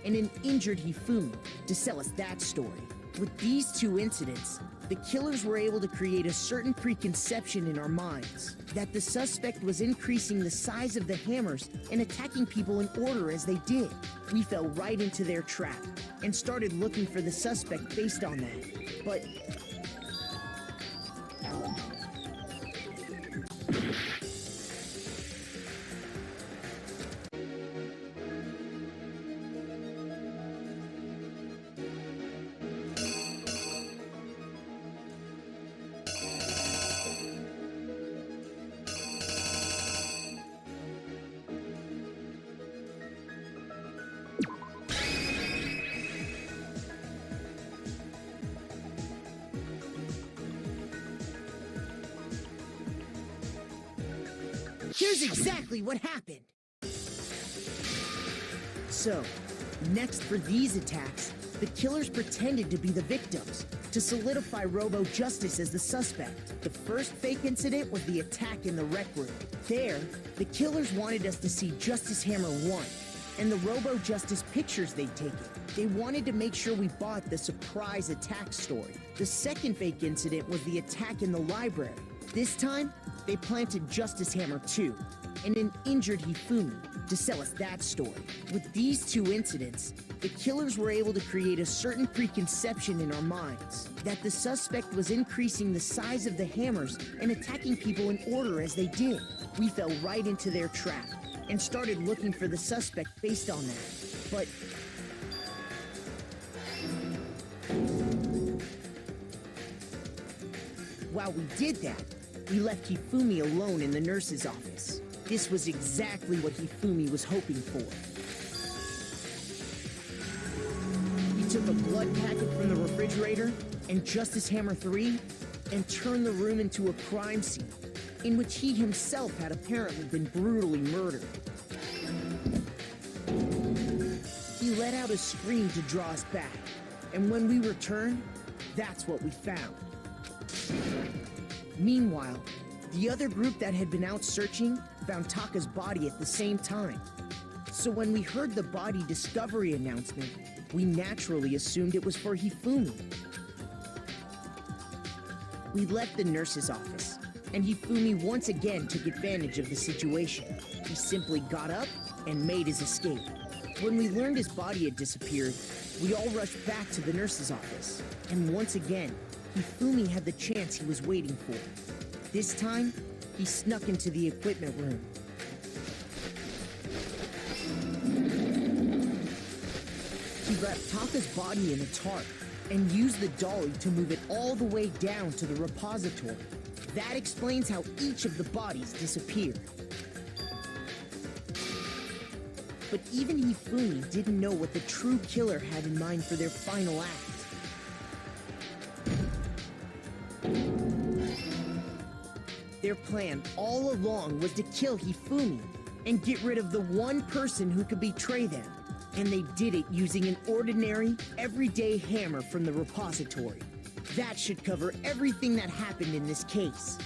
and an injured Hifumi, to sell us that story. With these 2 incidents, the killers were able to create a certain preconception in our minds that the suspect was increasing the size of the hammers and attacking people in order as they did. We fell right into their trap and started looking for the suspect based on that. But here's exactly what happened. So, next for these attacks, the killers pretended to be the victims, to solidify Robo-Justice as the suspect. The first fake incident was the attack in the rec room. There, the killers wanted us to see Justice Hammer 1, and the Robo-Justice pictures they'd taken. They wanted to make sure we bought the surprise attack story. The second fake incident was the attack in the library. This time, they planted Justice Hammer 2, and an injured Hifumi, to sell us that story. With these 2 incidents, the killers were able to create a certain preconception in our minds that the suspect was increasing the size of the hammers and attacking people in order as they did. We fell right into their trap and started looking for the suspect based on that. But while we did that, we left Hifumi alone in the nurse's office. This was exactly what Hifumi was hoping for. He took a blood packet from the refrigerator and Justice Hammer 3 and turned the room into a crime scene in which he himself had apparently been brutally murdered. He let out a scream to draw us back, and when we returned, that's what we found. Meanwhile, the other group that had been out searching found Taka's body at the same time. So when we heard the body discovery announcement, We naturally assumed it was for Hifumi. We left the nurse's office, and Hifumi once again took advantage of the situation. He simply got up and made his escape. When we learned his body had disappeared, we all rushed back to the nurse's office. And once again, Hifumi had the chance he was waiting for. This time, he snuck into the equipment room. He wrapped Taka's body in a tarp and used the dolly to move it all the way down to the repository. That explains how each of the bodies disappeared. But even Hifumi didn't know what the true killer had in mind for their final act. Their plan all along was to kill Hifumi and get rid of the one person who could betray them. And they did it using an ordinary, everyday hammer from the repository. That should cover everything that happened in this case.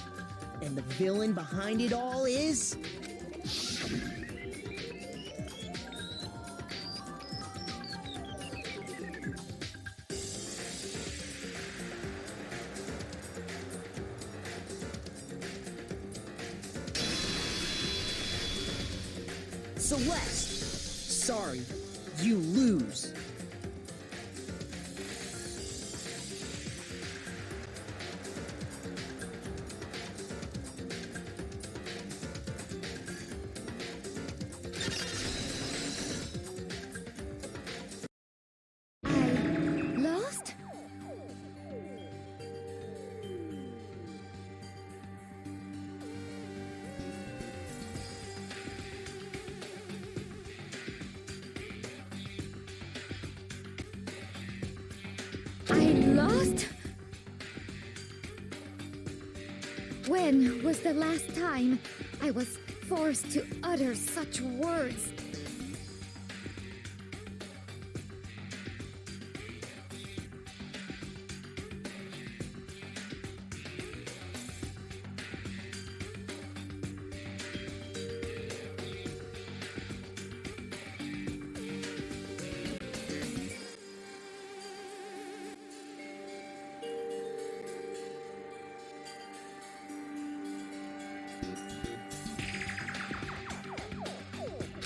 And the villain behind it all is... Celeste! Sorry, you lose. I lost? I lost? When was the last time I was forced to utter such words?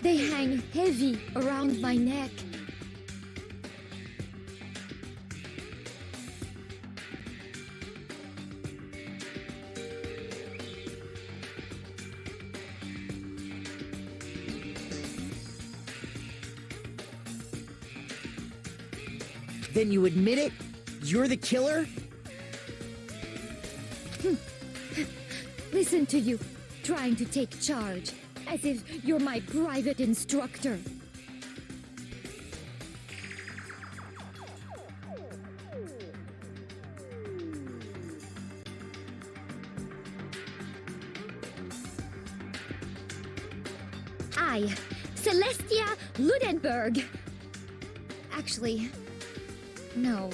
They hang heavy around my neck. Then you admit it? You're the killer? Listen to you, trying to take charge, as if you're my private instructor. I, Celestia Ludenberg. Actually, no.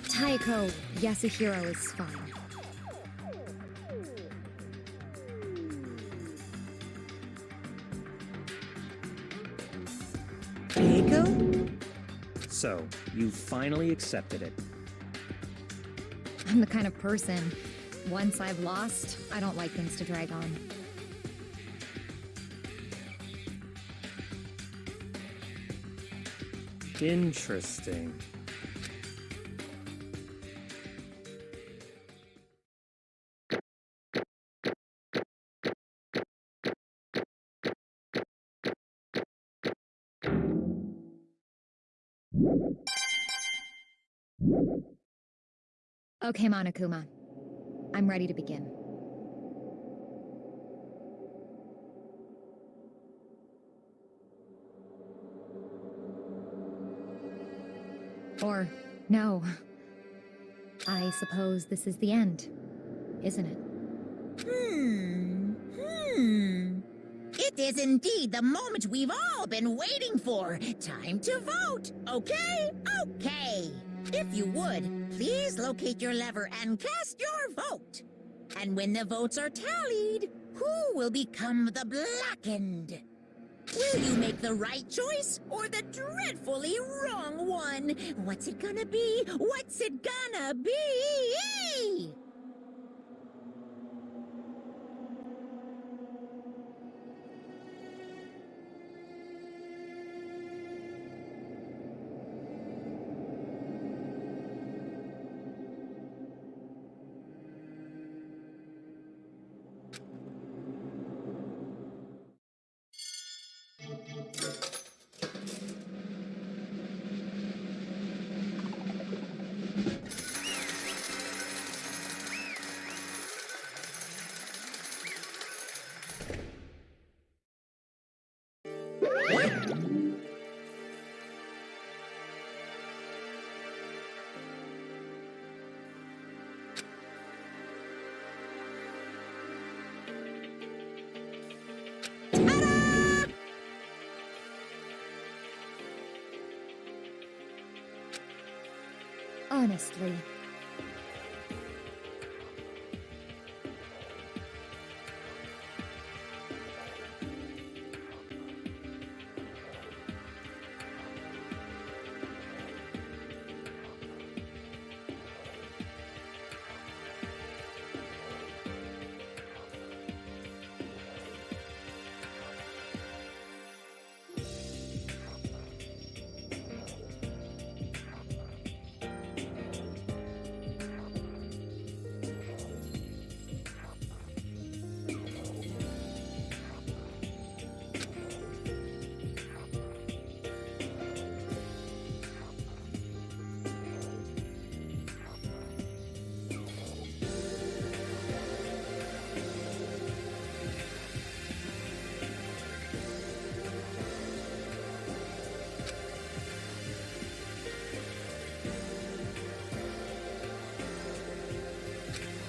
Taiko Yasuhiro is fine. Keiko? So, you finally accepted it. I'm the kind of person, once I've lost, I don't like things to drag on. Interesting. Okay, Monokuma. I'm ready to begin. Or, no. I suppose this is the end, isn't it? It is indeed the moment we've all been waiting for. Time to vote, okay? Okay. If you would, please locate your lever and cast your vote. And when the votes are tallied, who will become the blackened? Will you make the right choice or the dreadfully wrong one? What's it gonna be? What's it gonna be? Honestly.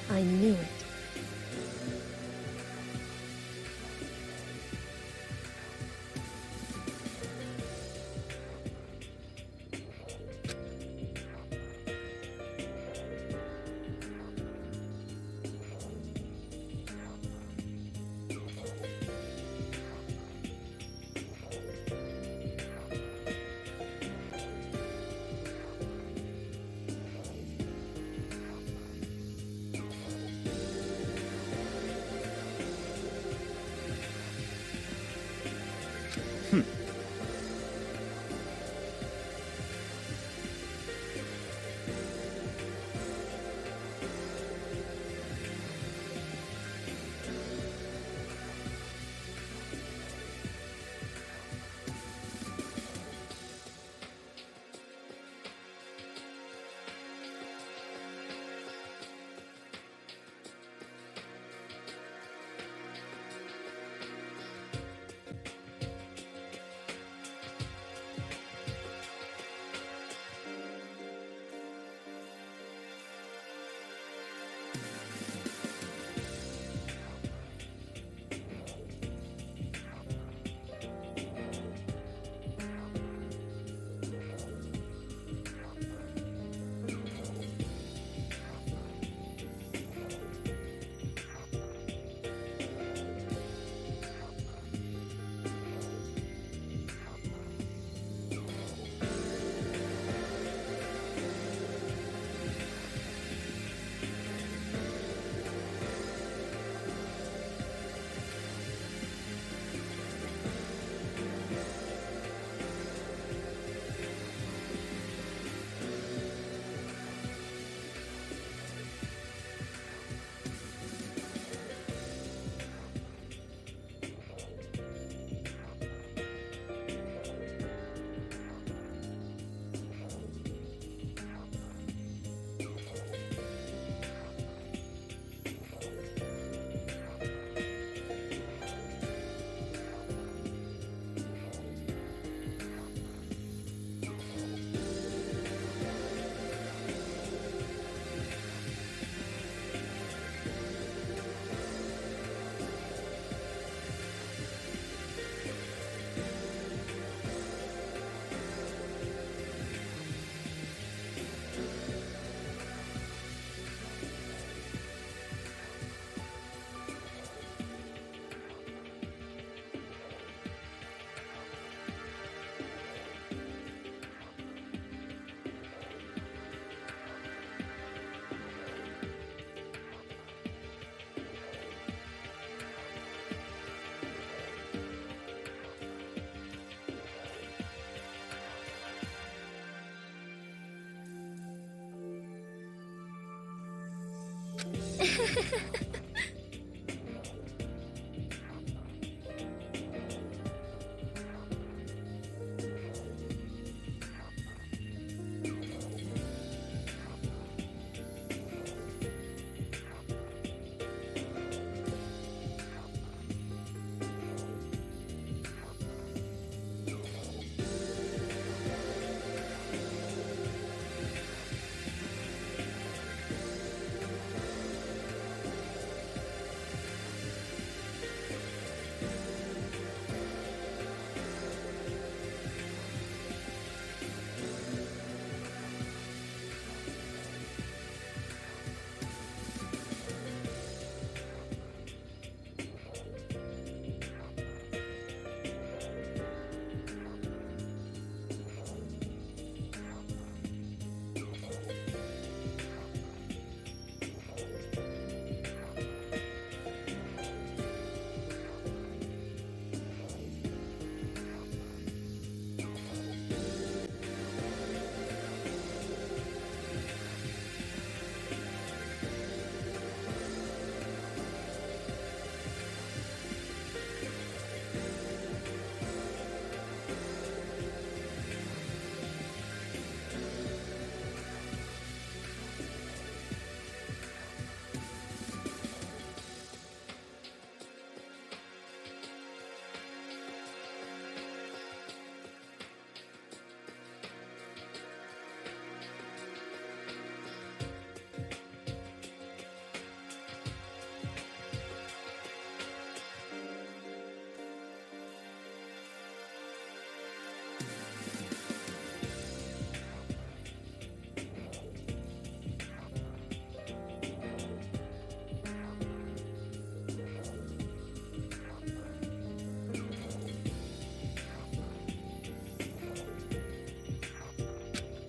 I knew it.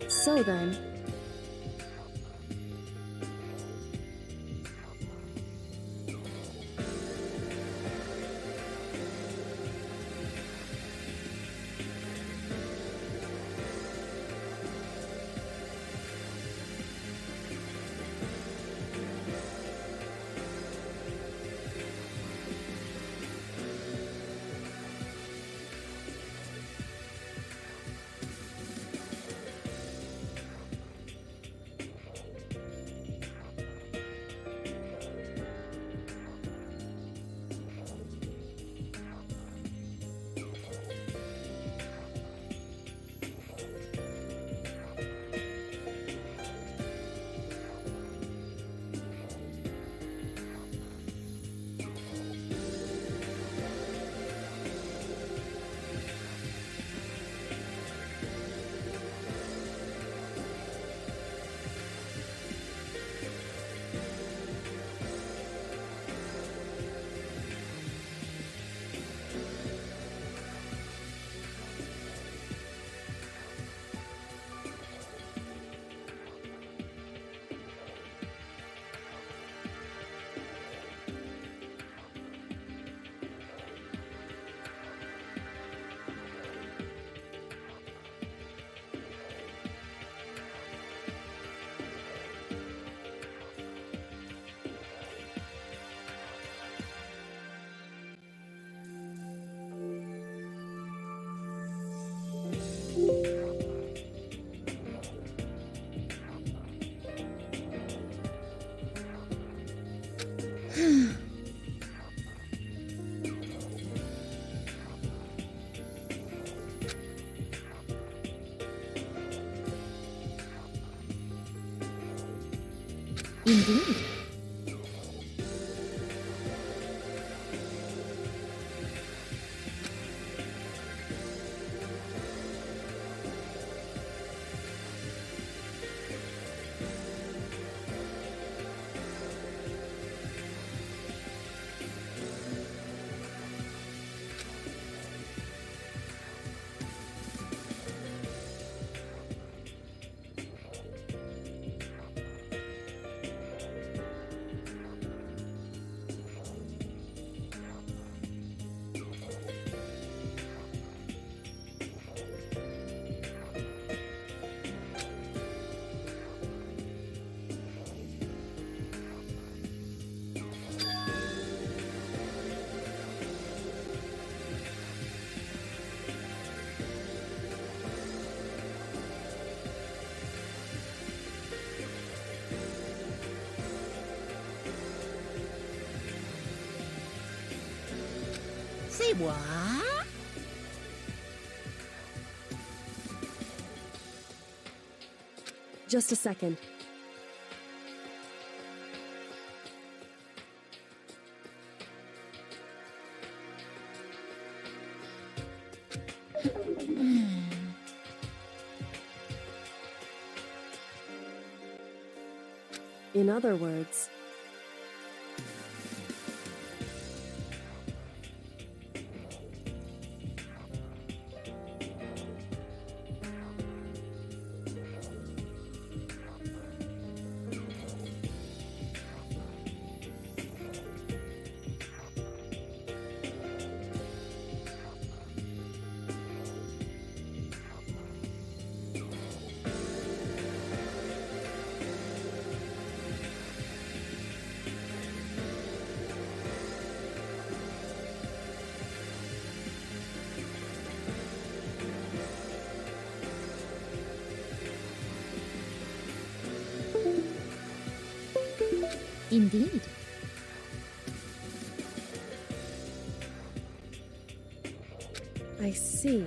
So then, Indeed. Say what? Just a second. In other words, Indeed. I see.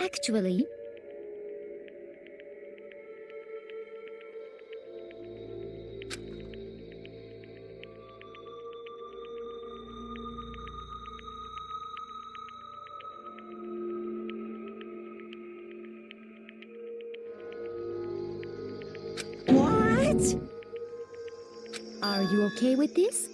Actually, What? are you okay with this?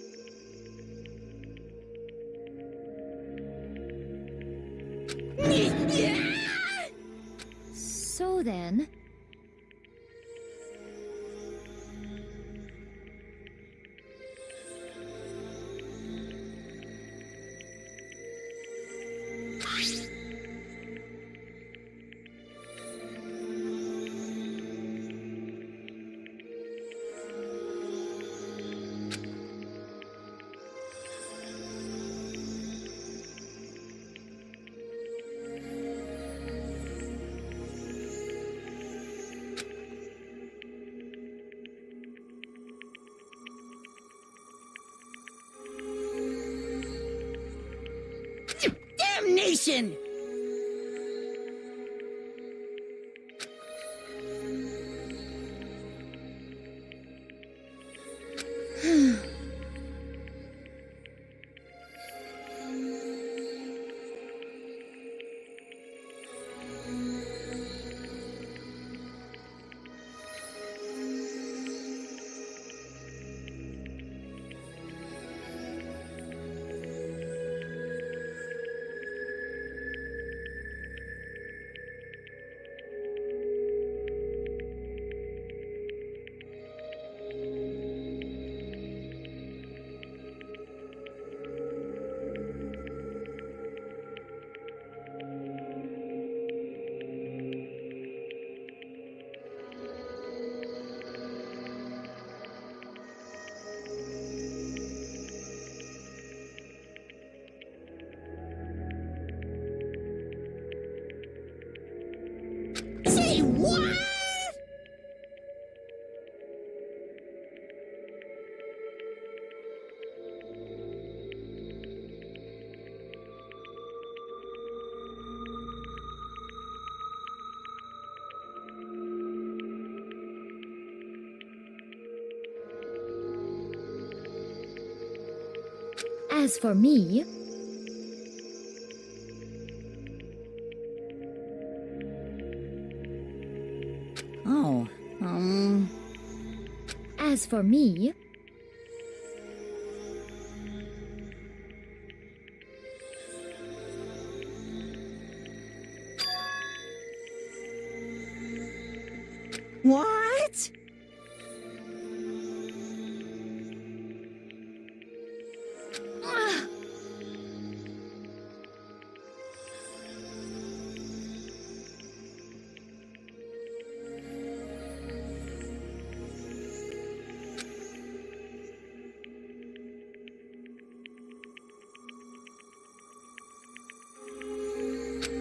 So then, Damnation! As for me, Oh, as for me, what?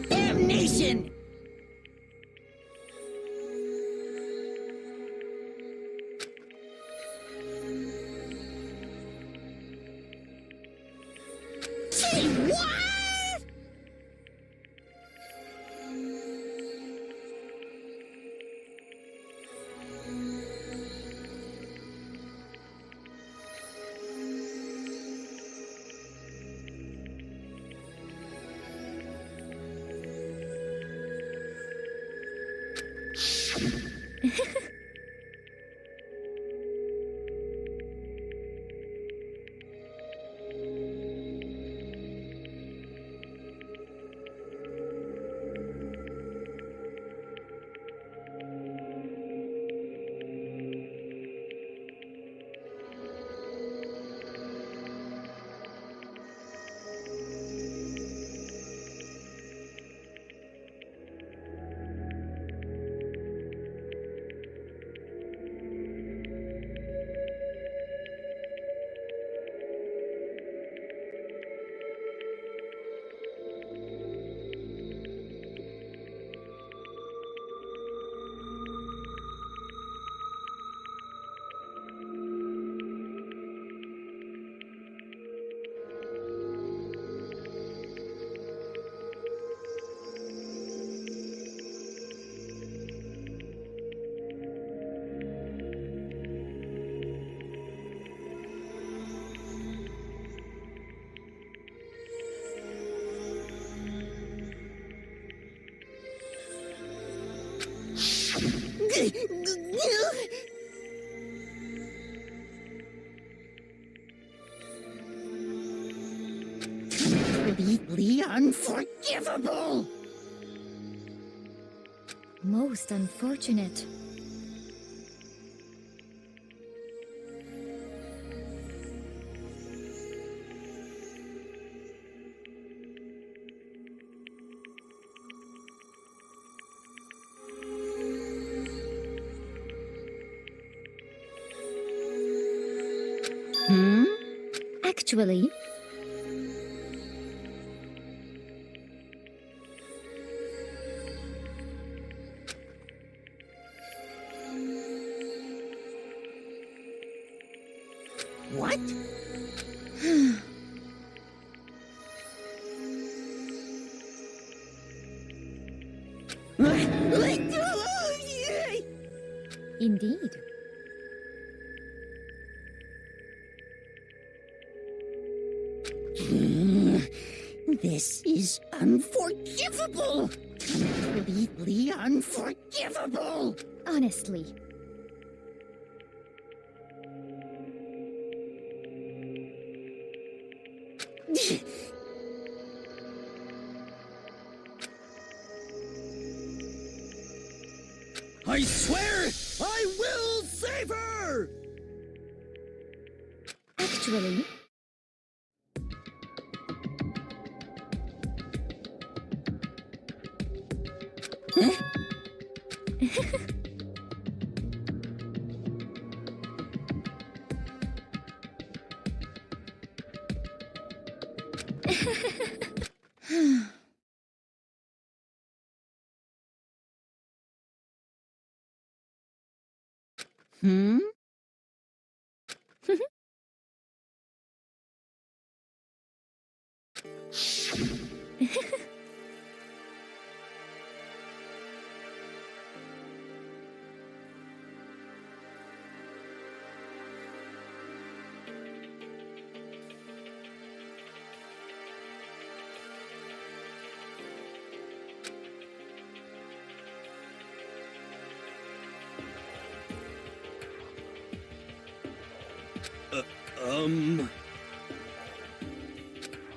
Damnation! Say what? Completely unforgivable! most unfortunate. Actually, What? indeed. This is unforgivable! Completely unforgivable! Honestly. I swear I will save her! Actually, Hmm?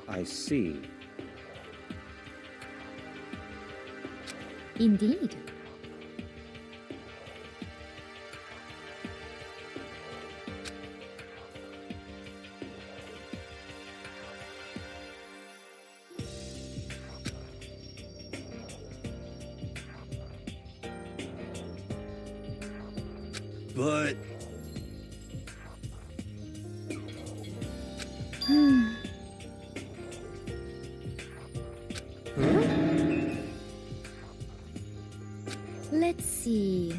I see. Indeed. But... Let's see.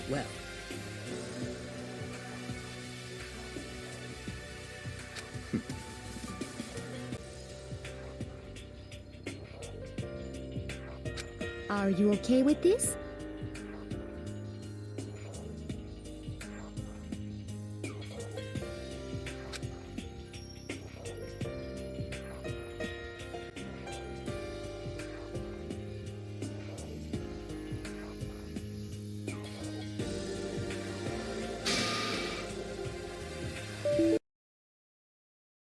Well, Are you okay with this?